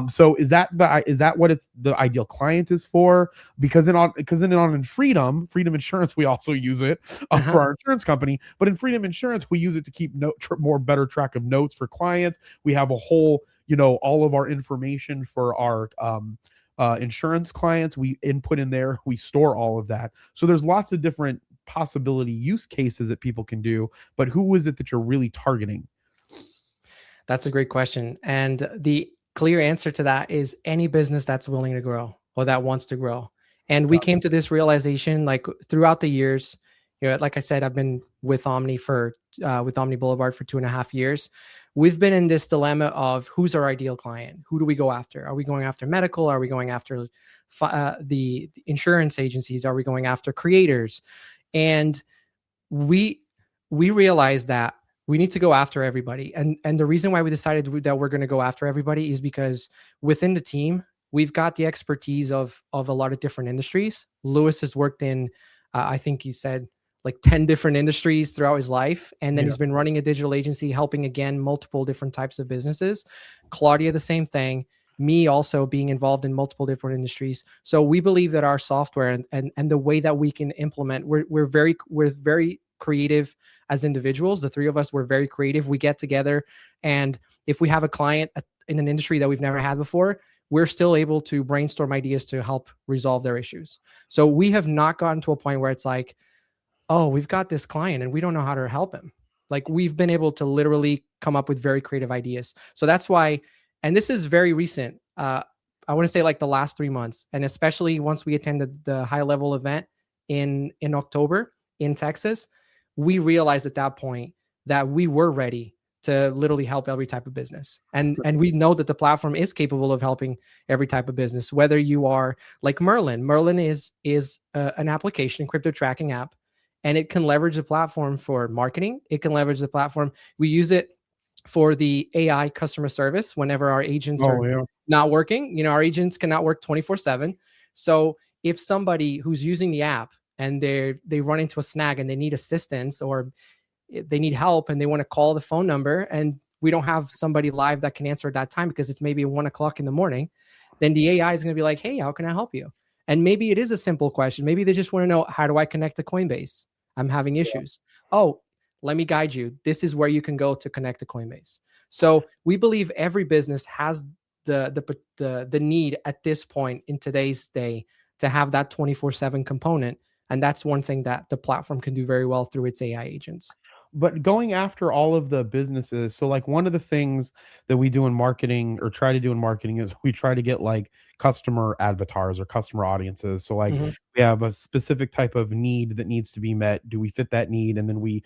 So is that what it's the ideal client is for? Because in Freedom Insurance, we also use it for our insurance company. But in Freedom Insurance, we use it to keep better track of notes for clients. We have a whole, all of our information for our insurance clients, we input in there, we store all of that. So there's lots of different possibility use cases that people can do, but who is it that you're really targeting? That's a great question. And the clear answer to that is any business that's willing to grow or that wants to grow. And we came to this realization like throughout the years. Like I said, I've been with Omni with Omni Boulevard for 2.5 years. We've been in this dilemma of who's our ideal client? Who do we go after? Are we going after medical? Are we going after the insurance agencies? Are we going after creators? And we realized that we need to go after everybody. And the reason why we decided that we're going to go after everybody is because within the team, we've got the expertise of a lot of different industries. Lewis has worked in, I think he said, like 10 different industries throughout his life. And then he's been running a digital agency, helping, again, multiple different types of businesses. Claudia, the same thing. Me also being involved in multiple different industries. So we believe that our software and the way that we can implement, we're very creative as individuals. The three of us, we're very creative. We get together, and if we have a client in an industry that we've never had before, we're still able to brainstorm ideas to help resolve their issues. So we have not gotten to a point where it's like, oh, we've got this client and we don't know how to help him. Like, we've been able to literally come up with very creative ideas. So that's why, and this is very recent. I want to say like the last 3 months, and especially once we attended the high level event in October in Texas, we realized at that point that we were ready to literally help every type of business. And we know that the platform is capable of helping every type of business, whether you are like Merlin. Merlin is an application, crypto tracking app, and it can leverage the platform for marketing. It can leverage the platform. We use it for the AI customer service whenever our agents are not working. Our agents cannot work 24/7. So if somebody who's using the app and they run into a snag and they need assistance or they need help and they want to call the phone number and we don't have somebody live that can answer at that time because it's maybe 1:00 in the morning, then the AI is going to be like, hey, how can I help you? And maybe it is a simple question. Maybe they just want to know, how do I connect to Coinbase? I'm having issues. Oh, let me guide you. This is where you can go to connect to Coinbase. So we believe every business has the need at this point in today's day to have that 24/7 component. And that's one thing that the platform can do very well through its AI agents. But going after all of the businesses, so like one of the things that we do in marketing or try to do in marketing is we try to get like customer avatars or customer audiences. So like we have a specific type of need that needs to be met. Do we fit that need? And then we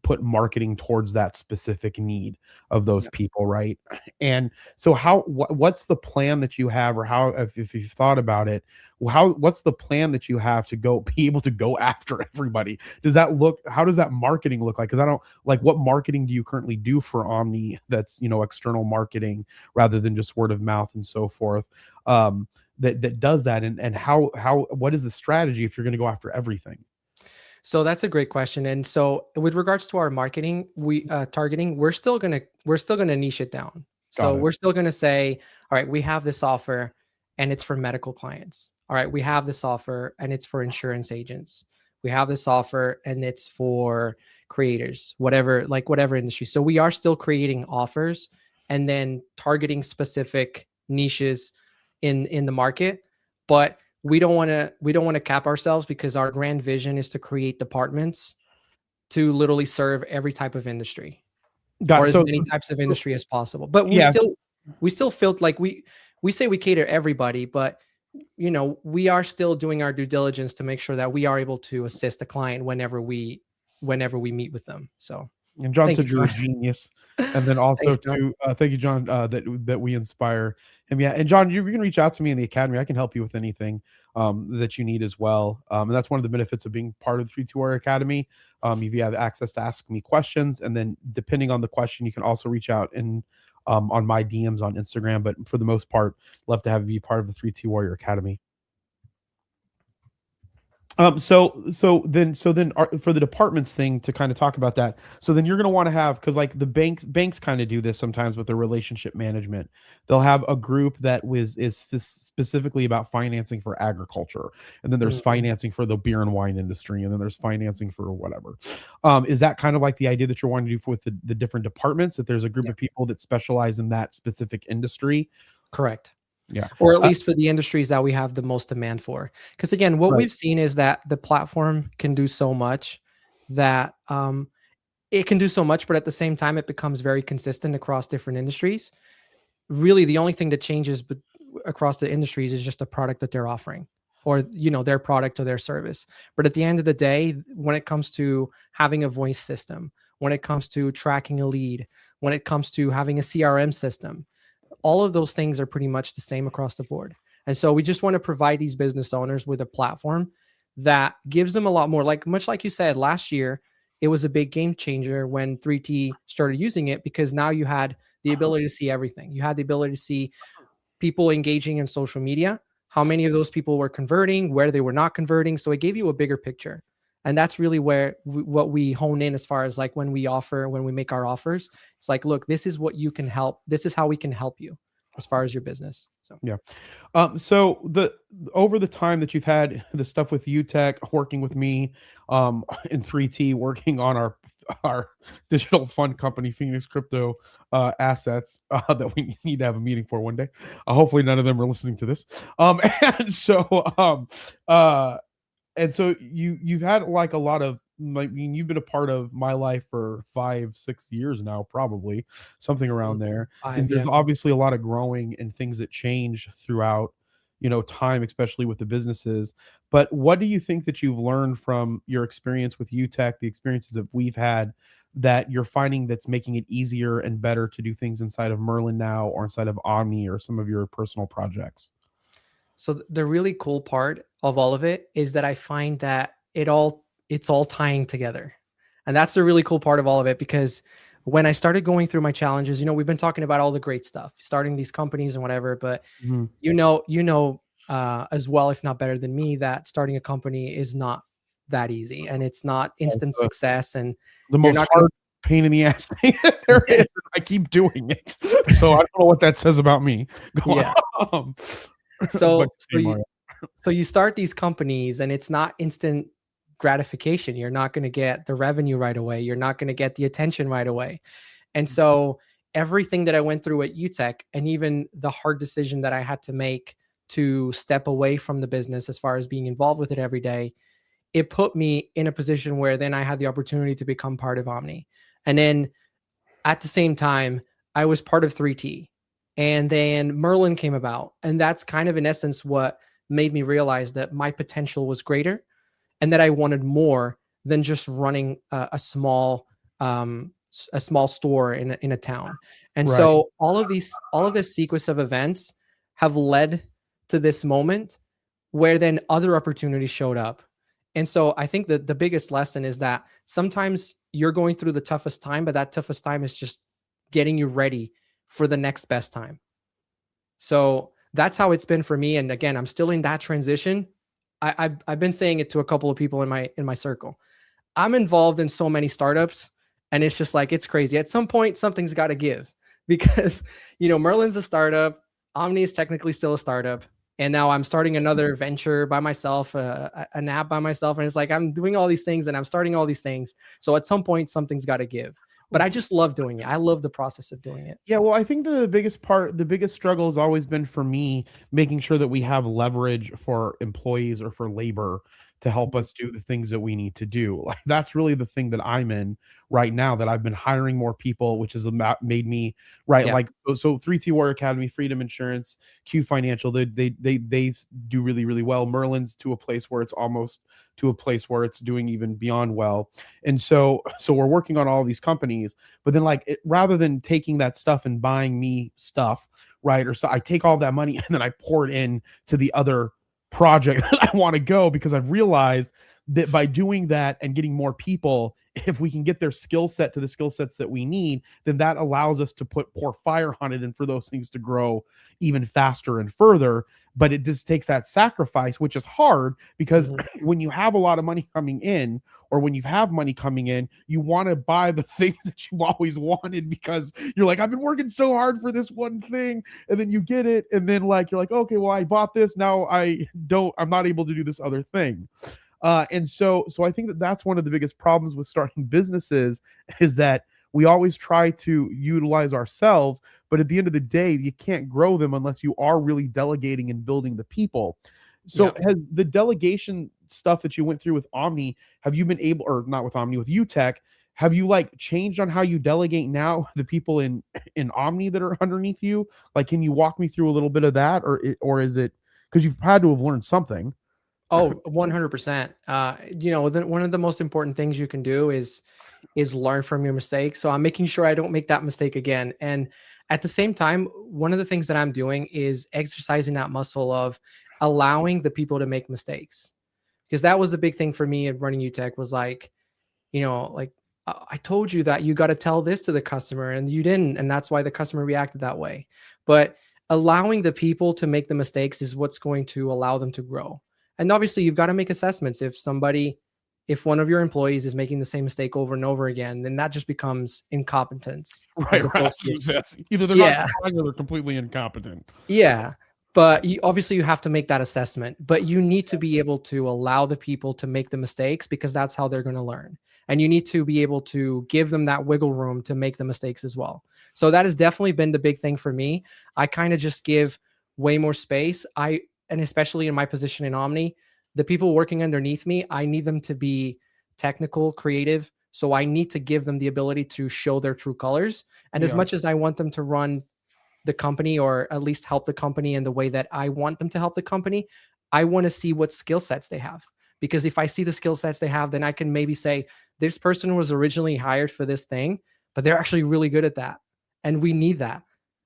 put marketing towards that specific need of those people, right? And so what's the plan that you have, or how, if you've thought about it, what's the plan that you have to be able to go after everybody? How does that marketing look like? Because I don't like, what marketing do you currently do for Omni that's, external marketing rather than just word of mouth and so forth, that does that? And what is the strategy if you're going to go after everything? So that's a great question. And so with regards to our marketing, targeting, we're still gonna niche it down. We're still gonna say, all right, we have this offer and it's for medical clients. All right, we have this offer and it's for insurance agents. We have this offer and it's for creators, whatever industry. So we are still creating offers and then targeting specific niches in the market, but we don't want to cap ourselves, because our grand vision is to create departments to literally serve every type of industry, or as many types of industry as possible. But we still feel like we say we cater everybody, but we are still doing our due diligence to make sure that we are able to assist a client whenever we meet with them. So, and John said you're a genius. And then also thank you, John, that we inspire him. Yeah. And John, you can reach out to me in the academy. I can help you with anything that you need as well. And that's one of the benefits of being part of the 3-2 Warrior Academy. You have access to ask me questions, and then depending on the question, you can also reach out and on my DMs on Instagram. But for the most part, love to have you be part of the 3-2 Warrior Academy. So then for the departments thing, to kind of talk about that. So then you're going to want to have, because like the banks kind of do this sometimes with their relationship management. They'll have a group that is specifically about financing for agriculture. And then there's financing for the beer and wine industry. And then there's financing for whatever. Is that kind of like the idea that you're wanting to do with the different departments, that there's a group of people that specialize in that specific industry? Correct. Yeah. Or at least for the industries that we have the most demand for. Because again, what Right. we've seen is that the platform can do so much that it can do so much, but at the same time, it becomes very consistent across different industries. Really, the only thing that changes across the industries is just the product that they're offering, or their product or their service. But at the end of the day, when it comes to having a voice system, when it comes to tracking a lead, when it comes to having a CRM system, all of those things are pretty much the same across the board. And so we just want to provide these business owners with a platform that gives them a lot more, much like you said, last year, it was a big game changer when 3T started using it, because now you had the ability to see everything. You had the ability to see people engaging in social media, how many of those people were converting, where they were not converting. So it gave you a bigger picture. And that's really where what we hone in as far as like when we make our offers. It's like, look, this is what you can help. This is how we can help you as far as your business. So yeah. So over the time that you've had the stuff with UTech, working with me, in 3T, working on our digital fund company, Phoenix Crypto Assets, that we need to have a meeting for one day. Hopefully none of them are listening to this. And so you've had like a lot of, you've been a part of my life for 5-6 years now, probably something around there. And there's obviously a lot of growing and things that change throughout, time, especially with the businesses. But what do you think that you've learned from your experience with UTech, the experiences that we've had, that you're finding that's making it easier and better to do things inside of Merlin now, or inside of Omni, or some of your personal projects? So the really cool part of all of it is that I find that it's all tying together. And that's the really cool part of all of it, because when I started going through my challenges, we've been talking about all the great stuff, starting these companies and whatever, but as well, if not better than me, that starting a company is not that easy, and it's not instant success, and the most hard pain in the ass thing there is. I keep doing it. So I don't know what that says about me. Yeah. So you start these companies, and it's not instant gratification. You're not going to get the revenue right away. You're not going to get the attention right away. And so everything that I went through at UTech, and even the hard decision that I had to make to step away from the business as far as being involved with it every day, it put me in a position where then I had the opportunity to become part of Omni. And then at the same time, I was part of 3T. And then Merlin came about. And that's kind of in essence what made me realize that my potential was greater, and that I wanted more than just running a small store in a town. And so all of this sequence of events have led to this moment where then other opportunities showed up. And so I think that the biggest lesson is that sometimes you're going through the toughest time, but that toughest time is just getting you ready for the next best time. So that's how it's been for me. And again, I'm still in that transition. I've been saying it to a couple of people in my circle. I'm involved in so many startups, and it's just like, it's crazy. At some point, something's got to give, because, Merlin's a startup. Omni is technically still a startup. And now I'm starting another venture by myself, an app by myself. And it's like, I'm doing all these things and I'm starting all these things. So at some point, something's got to give. But I just love doing it. I love the process of doing it. Yeah, well, I think the biggest struggle has always been for me making sure that we have leverage for employees or for labor to help us do the things that we need to do. Like, that's really the thing that I'm in right now, that I've been hiring more people, which has made me like, so 3T Warrior Academy, Freedom Insurance, Q Financial, they do really, really well. Merlin's to a place where it's almost to a place where it's doing even beyond well. And so we're working on all these companies, but then rather than taking that stuff and buying me stuff, or so I take all that money and then I pour it in to the other project that I want to go, because I've realized that by doing that and getting more people, if we can get their skill set to the skill sets that we need, then that allows us to pour fire on it and for those things to grow even faster and further. But it just takes that sacrifice, which is hard, because when you have a lot of money coming in, or when you have money coming in, you want to buy the things that you've always wanted, because you're like, I've been working so hard for this one thing, and then you get it, and then you're like, okay, well, I bought this, now I'm not able to do this other thing. And so I think that that's one of the biggest problems with starting businesses, is that we always try to utilize ourselves, but at the end of the day, you can't grow them unless you are really delegating and building the people. So has the delegation stuff that you went through with Omni, have you been able, or not with Omni, with UTech, have you like changed on how you delegate now, the people in Omni that are underneath you? Like, can you walk me through a little bit of that, or is it because you've had to have learned something? Oh, 100%. One of the most important things you can do is learn from your mistakes. So I'm making sure I don't make that mistake again. And at the same time, one of the things that I'm doing is exercising that muscle of allowing the people to make mistakes. Because that was the big thing for me at running UTech was like, I told you that you got to tell this to the customer and you didn't. And that's why the customer reacted that way. But allowing the people to make the mistakes is what's going to allow them to grow. And obviously you've got to make assessments. If one of your employees is making the same mistake over and over again, then that just becomes incompetence. Right. Either they're not trying or they're completely incompetent. Yeah. But obviously you have to make that assessment, but you need to be able to allow the people to make the mistakes because that's how they're going to learn. And you need to be able to give them that wiggle room to make the mistakes as well. So that has definitely been the big thing for me. I kind of just give way more space. And especially in my position in Omni, the people working underneath me, I need them to be technical, creative. So I need to give them the ability to show their true colors. And as much as I want them to run the company or at least help the company in the way that I want them to help the company, I want to see what skill sets they have. Because if I see the skill sets they have, then I can maybe say, this person was originally hired for this thing, but they're actually really good at that. And we need that.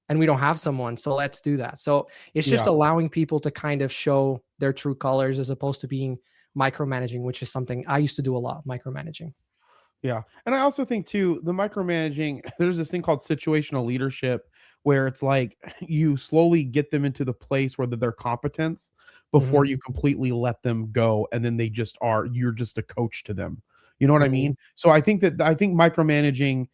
And we don't have someone, so let's do that. So it's just allowing people to kind of show their true colors as opposed to being micromanaging, which is something I used to do a lot, micromanaging. Yeah. And I also think too, the micromanaging, there's this thing called situational leadership where it's like you slowly get them into the place where they're competence before you completely let them go. And then you're just a coach to them. You know what I mean? So I think micromanaging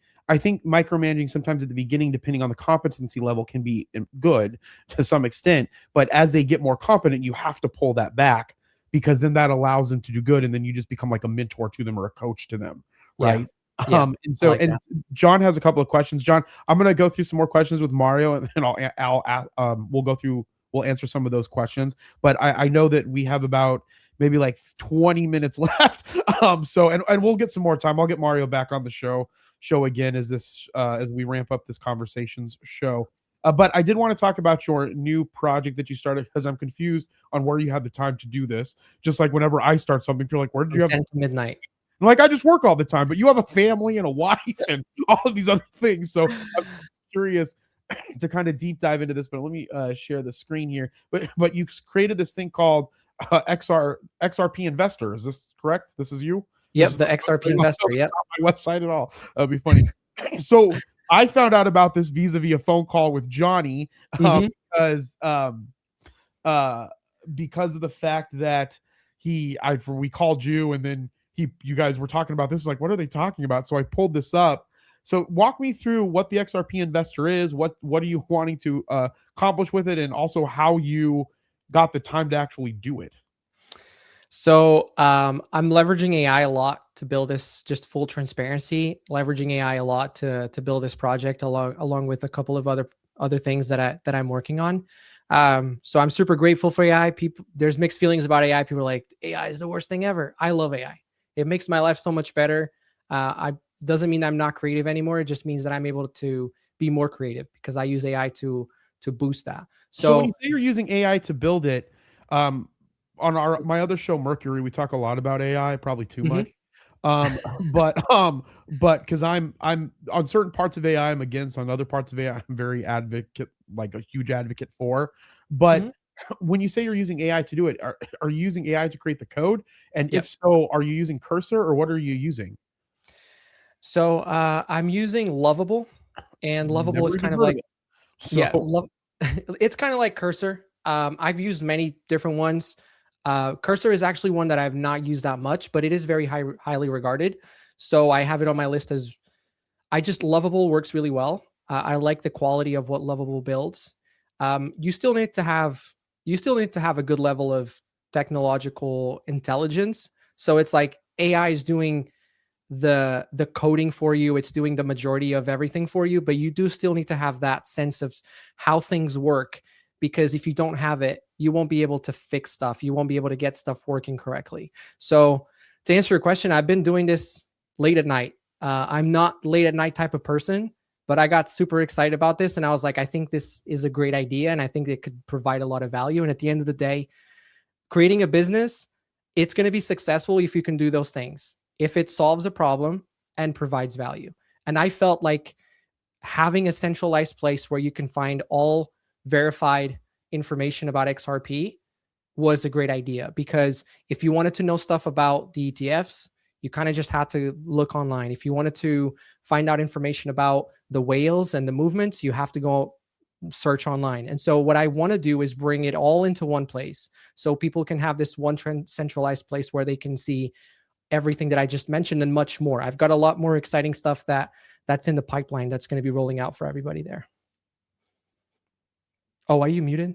sometimes at the beginning, depending on the competency level, can be good to some extent. But as they get more competent, you have to pull that back because then that allows them to do good. And then you just become like a mentor to them or a coach to them. Right. Yeah. And John has a couple of questions. John, I'm going to go through some more questions with Mario and then we'll answer some of those questions. But I know that we have about maybe like 20 minutes left. And we'll get some more time. I'll get Mario back on the show again as we ramp up this conversations show. But I did want to talk about your new project that you started because I'm confused on where you have the time to do this. Just like whenever I start something, you're like, where did you have 10 to midnight? I'm like, I just work all the time, but you have a family and a wife and all of these other things. So I'm curious to kind of deep dive into this, but let me share the screen here. But you created this thing called XRP Investor. Is this correct? This is you? Yep, the XRP Investor. Yep. Not my website at all. That'd be funny. So I found out about this vis-a-vis a phone call with Johnny because of the fact that we called you and then you guys were talking about this. Like, what are they talking about? So I pulled this up. So walk me through what the XRP Investor is. What are you wanting to accomplish with it, and also how you got the time to actually do it? So I'm leveraging AI a lot to build this. Just full transparency, leveraging AI a lot to build this project along with a couple of other things that I'm working on. So I'm super grateful for AI. There's mixed feelings about AI. People are like, AI is the worst thing ever. I love AI. It makes my life so much better. Doesn't mean I'm not creative anymore. It just means that I'm able to be more creative because I use AI to boost that. So when you say you're using AI to build it, on my other show, Mercury, we talk a lot about AI, probably too much. But because I'm on certain parts of AI, I'm against. On other parts of AI, I'm very like a huge advocate for. But when you say you're using AI to do it, are you using AI to create the code? And if so, are you using Cursor or what are you using? So I'm using Lovable, and Lovable is kind of like it's kind of like Cursor. I've used many different ones. Cursor is actually one that I've not used that much, but it is very highly regarded. So I have it on my list as Lovable works really well. I like the quality of what Lovable builds. You still need to have a good level of technological intelligence. So it's like AI is doing the coding for you. It's doing the majority of everything for you, but you do still need to have that sense of how things work, because if you don't have it, you won't be able to fix stuff. You won't be able to get stuff working correctly. So to answer your question, I've been doing this late at night. I'm not late at night type of person, but I got super excited about this. And I was like, I think this is a great idea. And I think it could provide a lot of value. And at the end of the day, creating a business, it's going to be successful if you can do those things, if it solves a problem and provides value. And I felt like having a centralized place where you can find all verified information about XRP was a great idea, because if you wanted to know stuff about the ETFs, you kind of just had to look online. If you wanted to find out information about the whales and the movements, you have to go search online. And so what I want to do is bring it all into one place, so people can have this one centralized place where they can see everything that I just mentioned and much more. I've got a lot more exciting stuff that's in the pipeline that's going to be rolling out for everybody there. Oh, are you muted?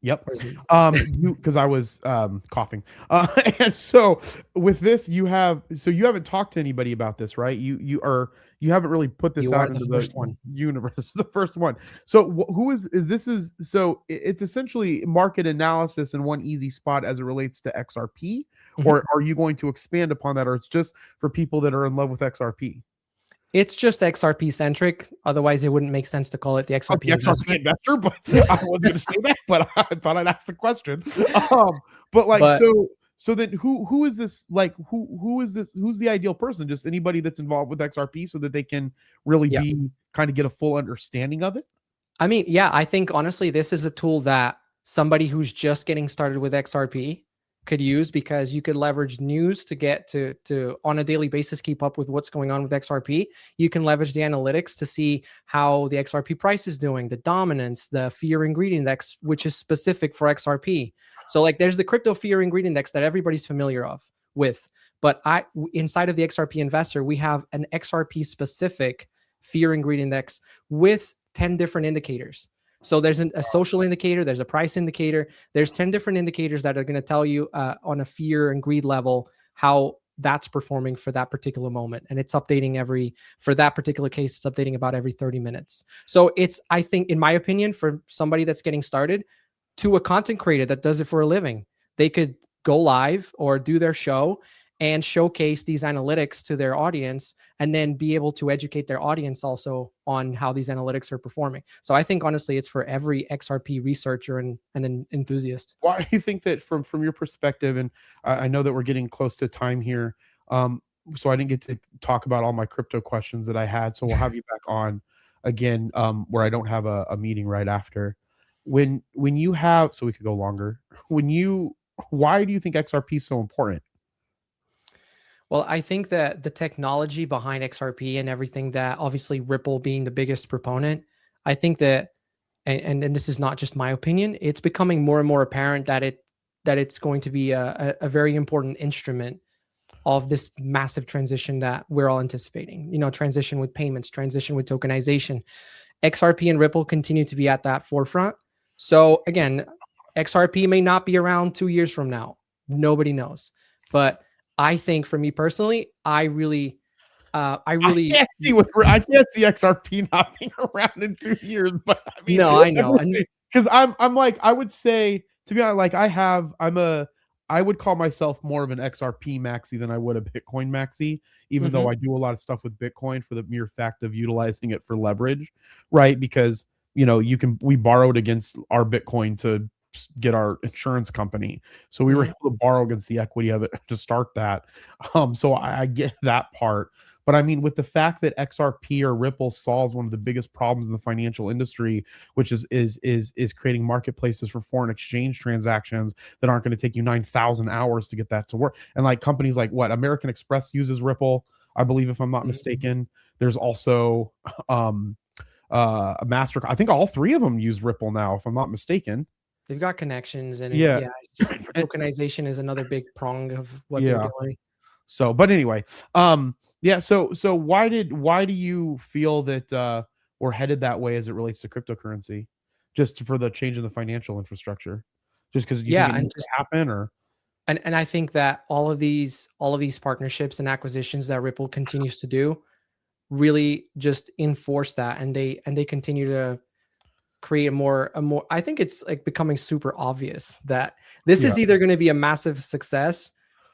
Yep. Because I was coughing. And so with this, you haven't talked to anybody about this, right? You haven't really put this out into the universe. This is the first one. So so it's essentially market analysis in one easy spot as it relates to XRP, or are you going to expand upon that, or it's just for people that are in love with XRP? It's just XRP centric. Otherwise, it wouldn't make sense to call it the XRP Investor. But I wasn't going to say that, but I thought I'd ask the question. So then who is this? Like, who is this? Who's the ideal person? Just anybody that's involved with XRP, so that they can really get a full understanding of it? I mean, yeah, I think honestly, this is a tool that somebody who's just getting started with XRP could use, because you could leverage news to get to on a daily basis keep up with what's going on with XRP. You can leverage the analytics to see how the XRP price is doing, the dominance, the fear and greed index, which is specific for XRP. So like there's the crypto fear and greed index that everybody's familiar with, but inside of the XRP Investor, we have an XRP specific fear and greed index with 10 different indicators. So there's a social indicator, there's a price indicator, there's 10 different indicators that are going to tell you on a fear and greed level how that's performing for that particular moment. And it's updating for that particular case, it's updating about every 30 minutes. So it's, I think, in my opinion, for somebody that's getting started, to a content creator that does it for a living, they could go live or do their show and showcase these analytics to their audience, and then be able to educate their audience also on how these analytics are performing. So I think honestly, it's for every XRP researcher and an enthusiast. Why do you think that from your perspective, and I know that we're getting close to time here, so I didn't get to talk about all my crypto questions that I had, so we'll have you back on again, where I don't have a meeting right after. When you have, so we could go longer, why do you think XRP is so important? Well, I think that the technology behind XRP and everything, that obviously Ripple being the biggest proponent, I think that, and this is not just my opinion, it's becoming more and more apparent that it's going to be a very important instrument of this massive transition that we're all anticipating. Transition with payments, transition with tokenization. XRP and Ripple continue to be at that forefront. So again, XRP may not be around 2 years from now. Nobody knows, but I think for me personally, I can't see XRP not being around in 2 years, but I mean, no, I know, because I'm like, I would say, to be honest, like I would call myself more of an XRP maxi than I would a Bitcoin maxi, even though I do a lot of stuff with Bitcoin for the mere fact of utilizing it for leverage, right? Because we borrowed against our Bitcoin to get our insurance company, so we were able to borrow against the equity of it to start that. So I get that part, but I mean, with the fact that XRP or Ripple solves one of the biggest problems in the financial industry, which is creating marketplaces for foreign exchange transactions that aren't going to take you 9,000 hours to get that to work, and like companies like American Express uses Ripple, I believe, if I'm not mistaken. There's also a MasterCard. I think all three of them use Ripple now, if I'm not mistaken. They've got connections, and tokenization is another big prong of what they're doing. So, but anyway, So why do you feel that we're headed that way as it relates to cryptocurrency, just for the change in the financial infrastructure? Just because you think it needs to happen, or? And I think that all of these partnerships and acquisitions that Ripple continues to do really just enforce that, and they continue to create a more I think it's like becoming super obvious that this is either going to be a massive success,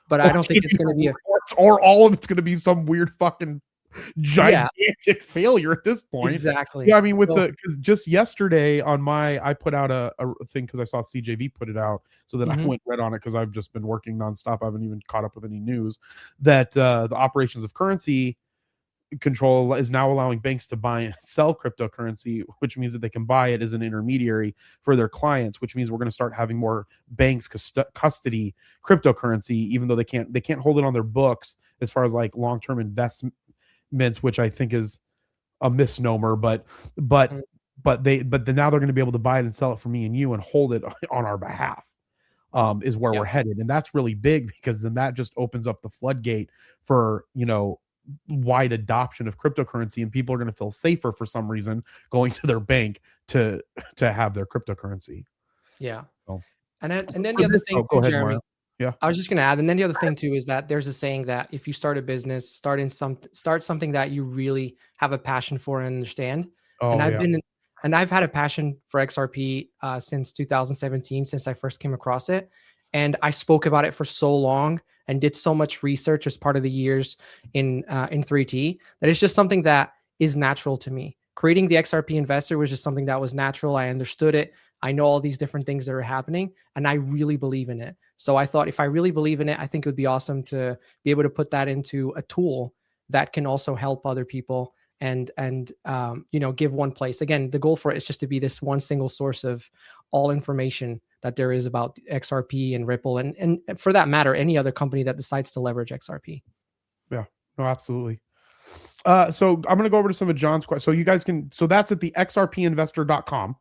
but I don't think it's going to be or all of it's going to be some weird fucking gigantic failure at this point. Exactly. Yeah, I mean, because just yesterday on I put out a thing because I saw CJV put it out, so then I went read on it because I've just been working nonstop. I haven't even caught up with any news that the operations of currency control is now allowing banks to buy and sell cryptocurrency, which means that they can buy it as an intermediary for their clients, which means we're going to start having more banks custody cryptocurrency, even though they can't hold it on their books as far as like long-term investments, which I think is a misnomer, but now they're going to be able to buy it and sell it for me and you and hold it on our behalf. Is where we're headed, and that's really big because then that just opens up the floodgate for wide adoption of cryptocurrency, and people are going to feel safer for some reason going to their bank to have their cryptocurrency. Yeah. So, and then the other thing, go ahead, Jeremy. Mario. Yeah. I was just going to add, and then the other thing too is that there's a saying that if you start a business, start something that you really have a passion for and understand. And I've had a passion for XRP since 2017, since I first came across it. And I spoke about it for so long and did so much research as part of the years in 3T that it's just something that is natural to me. Creating the XRP Investor was just something that was natural. I understood it. I know all these different things that are happening, and I really believe in it. So I thought if I really believe in it, I think it would be awesome to be able to put that into a tool that can also help other people and give one place. Again, the goal for it is just to be this one single source of all information that there is about XRP and Ripple, and for that matter, any other company that decides to leverage XRP. Yeah, no, absolutely. So I'm going to go over to some of John's questions. So you guys so that's at the xrpinvestor.com,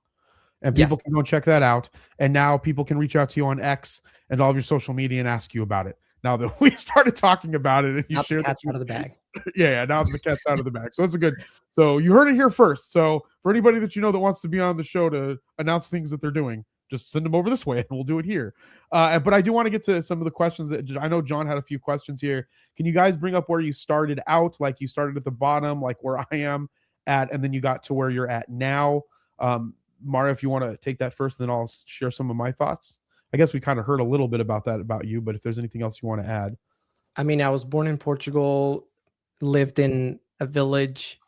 and people can go check that out. And now people can reach out to you on X and all of your social media and ask you about it. Now that we started talking about it, and you shared the cat's out of the bag. Yeah, now the cat's out of the bag. So that's a good. So you heard it here first. So for anybody that that wants to be on the show to announce things that they're doing, just send them over this way and we'll do it here. But I do want to get to some of the questions that I know John had a few questions here. Can you guys bring up where you started out? Like you started at the bottom, like where I am at, and then you got to where you're at now. Mario, if you want to take that first, then I'll share some of my thoughts. I guess we kind of heard a little bit about that about you, but if there's anything else you want to add. I mean, I was born in Portugal, lived in a village,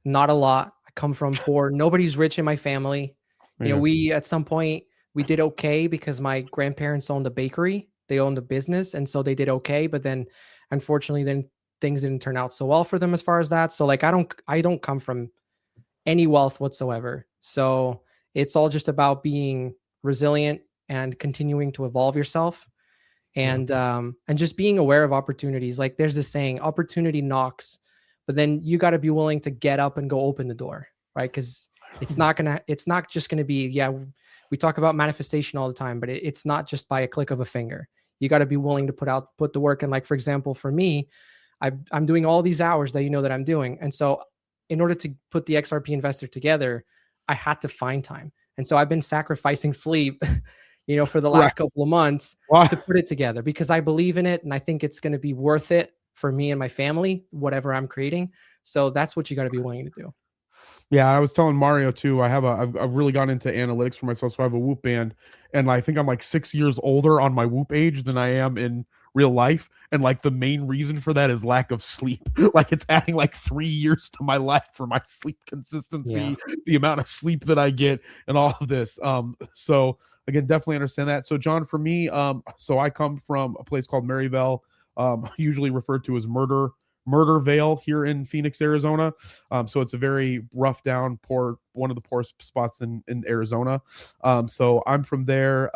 not a lot. I come from poor. Nobody's rich in my family. We at some point we did okay because my grandparents owned a bakery. They owned a business, and so they did okay. But then, unfortunately, then things didn't turn out so well for them as far as that. So like I don't come from any wealth whatsoever. So it's all just about being resilient and continuing to evolve yourself, and just being aware of opportunities. Like there's this saying, opportunity knocks, but then you got to be willing to get up and go open the door, right? Because it's not just gonna be, we talk about manifestation all the time, but it's not just by a click of a finger. You got to be willing to put the work in. Like, for example, for me, I'm doing all these hours that that I'm doing. And so in order to put the XRP Investor together, I had to find time. And so I've been sacrificing sleep, for the last couple of months to put it together because I believe in it. And I think it's going to be worth it for me and my family, whatever I'm creating. So that's what you got to be willing to do. Yeah, I was telling Mario too. I've really gone into analytics for myself. So I have a Whoop band, and I think I'm like 6 years older on my Whoop age than I am in real life. And like the main reason for that is lack of sleep. Like it's adding like 3 years to my life for my sleep consistency, the amount of sleep that I get, and all of this. So again, definitely understand that. So John, for me, so I come from a place called Maryvale, usually referred to as Murdervale here in Phoenix, Arizona. So it's a very rough down, one of the poorest spots in Arizona. So I'm from there.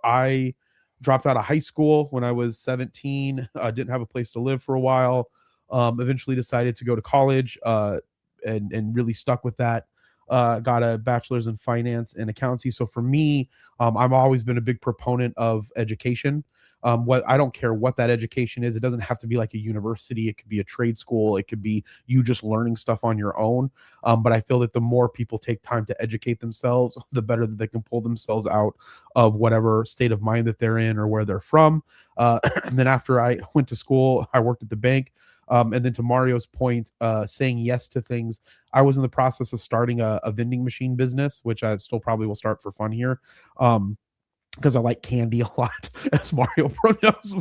I dropped out of high school when I was 17. Didn't have a place to live for a while. Eventually decided to go to college and really stuck with that. Got a bachelor's in finance and accountancy. So for me, I've always been a big proponent of education. What I don't care what that education is. It doesn't have to be like a university. It could be a trade school. It could be you just learning stuff on your own. But I feel that the more people take time to educate themselves, the better that they can pull themselves out of whatever state of mind that they're in or where they're from. And then after I went to school, I worked at the bank. And then to Mario's point, saying yes to things, I was in the process of starting a vending machine business, which I still probably will start for fun here. Because I like candy a lot, as Mario Pro knows.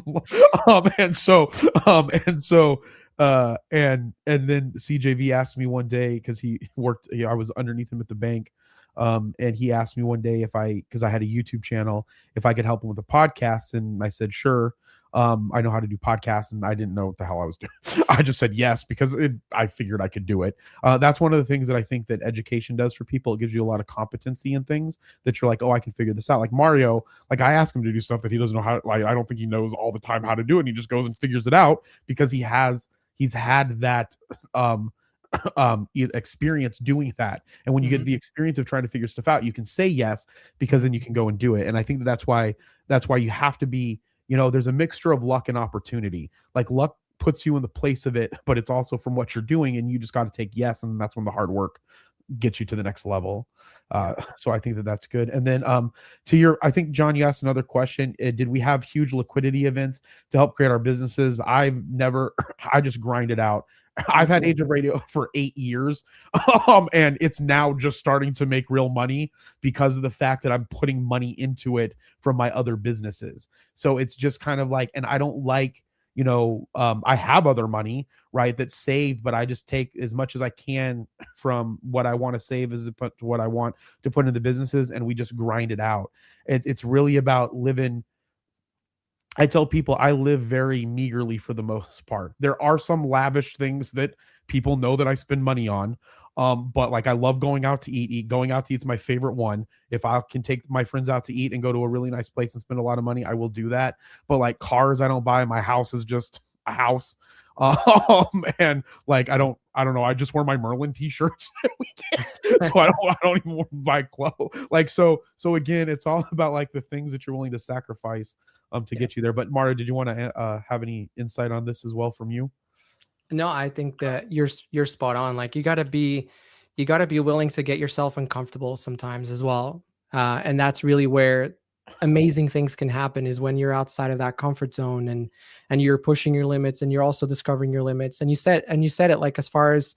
And then CJV asked me one day, because he worked, I was underneath him at the bank. And he asked me one day because I had a YouTube channel, if I could help him with the podcast. And I said, sure. I know how to do podcasts, and I didn't know what the hell I was doing. I just said yes because I figured I could do it. That's one of the things that I think that education does for people. It gives you a lot of competency in things that you're like, oh, I can figure this out. Like Mario, like I ask him to do stuff that he doesn't know how. Like I don't think he knows all the time how to do it, and he just goes and figures it out because he's had that experience doing that. And when you get the experience of trying to figure stuff out, you can say yes because then you can go and do it. And I think that's why you have to be. There's a mixture of luck and opportunity. Like luck puts you in the place of it, but it's also from what you're doing, and you just got to take yes, and that's when the hard work gets you to the next level. So I think that's good. And then I think John, you asked another question. Did we have huge liquidity events to help create our businesses? I just grind it out. I've had Age of Radio for 8 years, and it's now just starting to make real money because of the fact that I'm putting money into it from my other businesses. So it's just kind of like, and I don't like, I have other money, right, that's saved, but I just take as much as I can from what I want to save as to what I want to put into businesses, and we just grind it out. It's really about living. I tell people I live very meagerly for the most part. There are some lavish things that people know that I spend money on. But like I love going out to eat. Going out to eat is my favorite one. If I can take my friends out to eat and go to a really nice place and spend a lot of money, I will do that. But like cars, I don't buy. My house is just a house. And like I don't know. I just wear my Merlin t-shirts that we get. So I don't even buy clothes. Like so again, it's all about like the things that you're willing to sacrifice to get you there. But Mario, did you want to have any insight on this as well from you? No, I think that you're spot on. Like you gotta be willing to get yourself uncomfortable sometimes as well. And that's really where amazing things can happen, is when you're outside of that comfort zone and you're pushing your limits, and you're also discovering your limits. And you said it, like, as far as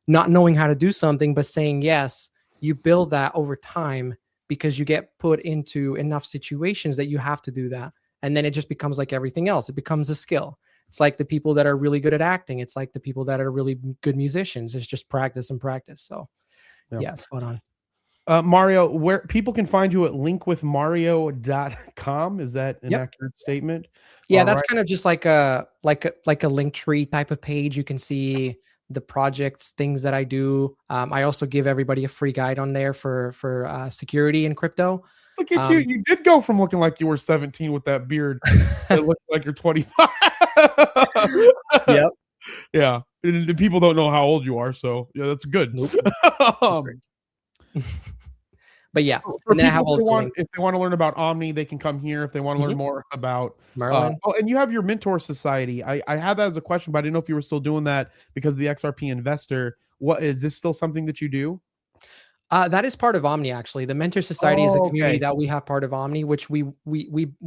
not knowing how to do something, but saying yes, you build that over time, because you get put into enough situations that you have to do that. And then it just becomes like everything else. It becomes a skill. It's like the people that are really good at acting. It's like the people that are really good musicians. It's just practice and practice. So yeah, spot on. Mario, where people can find you at linkwithmario.com. Is that an accurate statement? Yeah, all that's right. Kind of just like a link tree type of page. You can see the projects, things that I do. I also give everybody a free guide on there for security and crypto. Look at you. You did go from looking like you were 17 with that beard to looking like you're 25. Yep. Yeah. The people don't know how old you are, so yeah, that's good. Nope. But yeah, and then if they want to learn about Omni, they can come here. If they want to learn more about Merlin. And you have your mentor society. I had that as a question, but I didn't know if you were still doing that because of the XRP Investor. What is this still something that you do? That is part of Omni, actually. The Mentor Society is a community that we have part of Omni, which we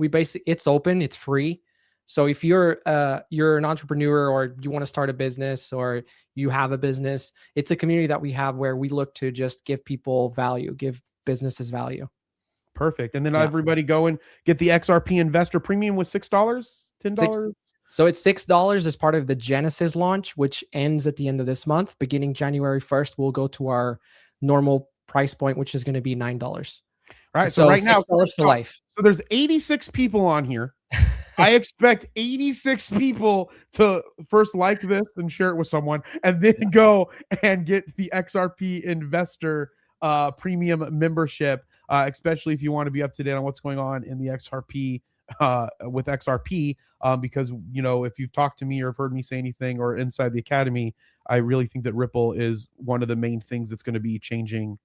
basically, it's open, it's free. So if you're an entrepreneur, or you want to start a business, or you have a business, it's a community that we have where we look to just give people value, give businesses value. Perfect. And then everybody go and get the XRP Investor Premium with $6, $10. So it's $6 as part of the Genesis launch, which ends at the end of this month. Beginning January 1st, we'll go to our normal price point, which is going to be $9. All right. So right now, $6 for life. So there's 86 people on here. I expect 86 people to first like this and share it with someone, and then go and get the XRP Investor premium membership, especially if you want to be up to date on what's going on in the XRP with XRP, because if you've talked to me or have heard me say anything or inside the academy, I really think that Ripple is one of the main things that's going to be changing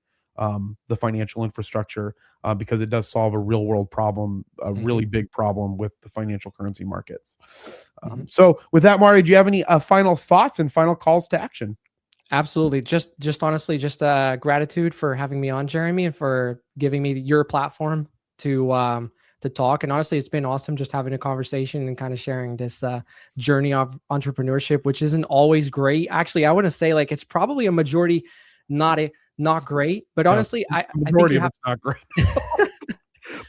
the financial infrastructure, because it does solve a real world problem, a really big problem with the financial currency markets. So with that, Mario, do you have any final thoughts and final calls to action? Absolutely. Just honestly, just gratitude for having me on, Jeremy, and for giving me your platform to talk. And honestly, it's been awesome just having a conversation and kind of sharing this journey of entrepreneurship, which isn't always great. Actually, I want to say like it's probably a majority not great, but honestly, I think it's not great.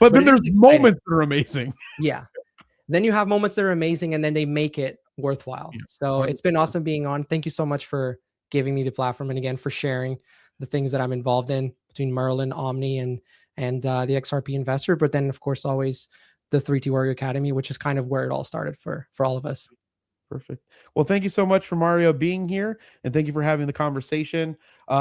But then there's moments that are amazing. Yeah. Then you have moments that are amazing, and then they make it worthwhile. Yeah, so it's been awesome being on. Thank you so much for giving me the platform, and again for sharing the things that I'm involved in between Merlin, Omni, and the XRP Investor. But then, of course, always the 3T Warrior Academy, which is kind of where it all started for all of us. Perfect. Well, thank you so much for Mario being here, and thank you for having the conversation.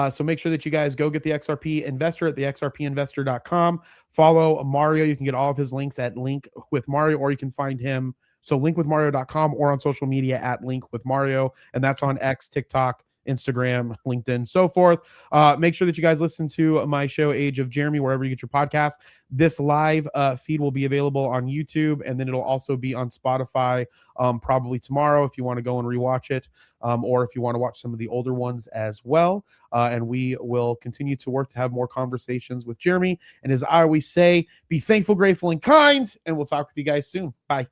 So make sure that you guys go get the XRP Investor at the xrpinvestor.com. Follow Mario. You can get all of his links at Link with Mario, or you can find him linkwithmario.com or on social media at Link with Mario, and that's on X, TikTok, Instagram, LinkedIn, so forth. Make sure that you guys listen to my show Age of Jeremy wherever you get your podcast. This live feed will be available on YouTube, and then it'll also be on Spotify probably tomorrow if you want to go and rewatch it, or if you want to watch some of the older ones as well. And we will continue to work to have more conversations with Jeremy. And as I always say, be thankful, grateful, and kind, and we'll talk with you guys soon. Bye.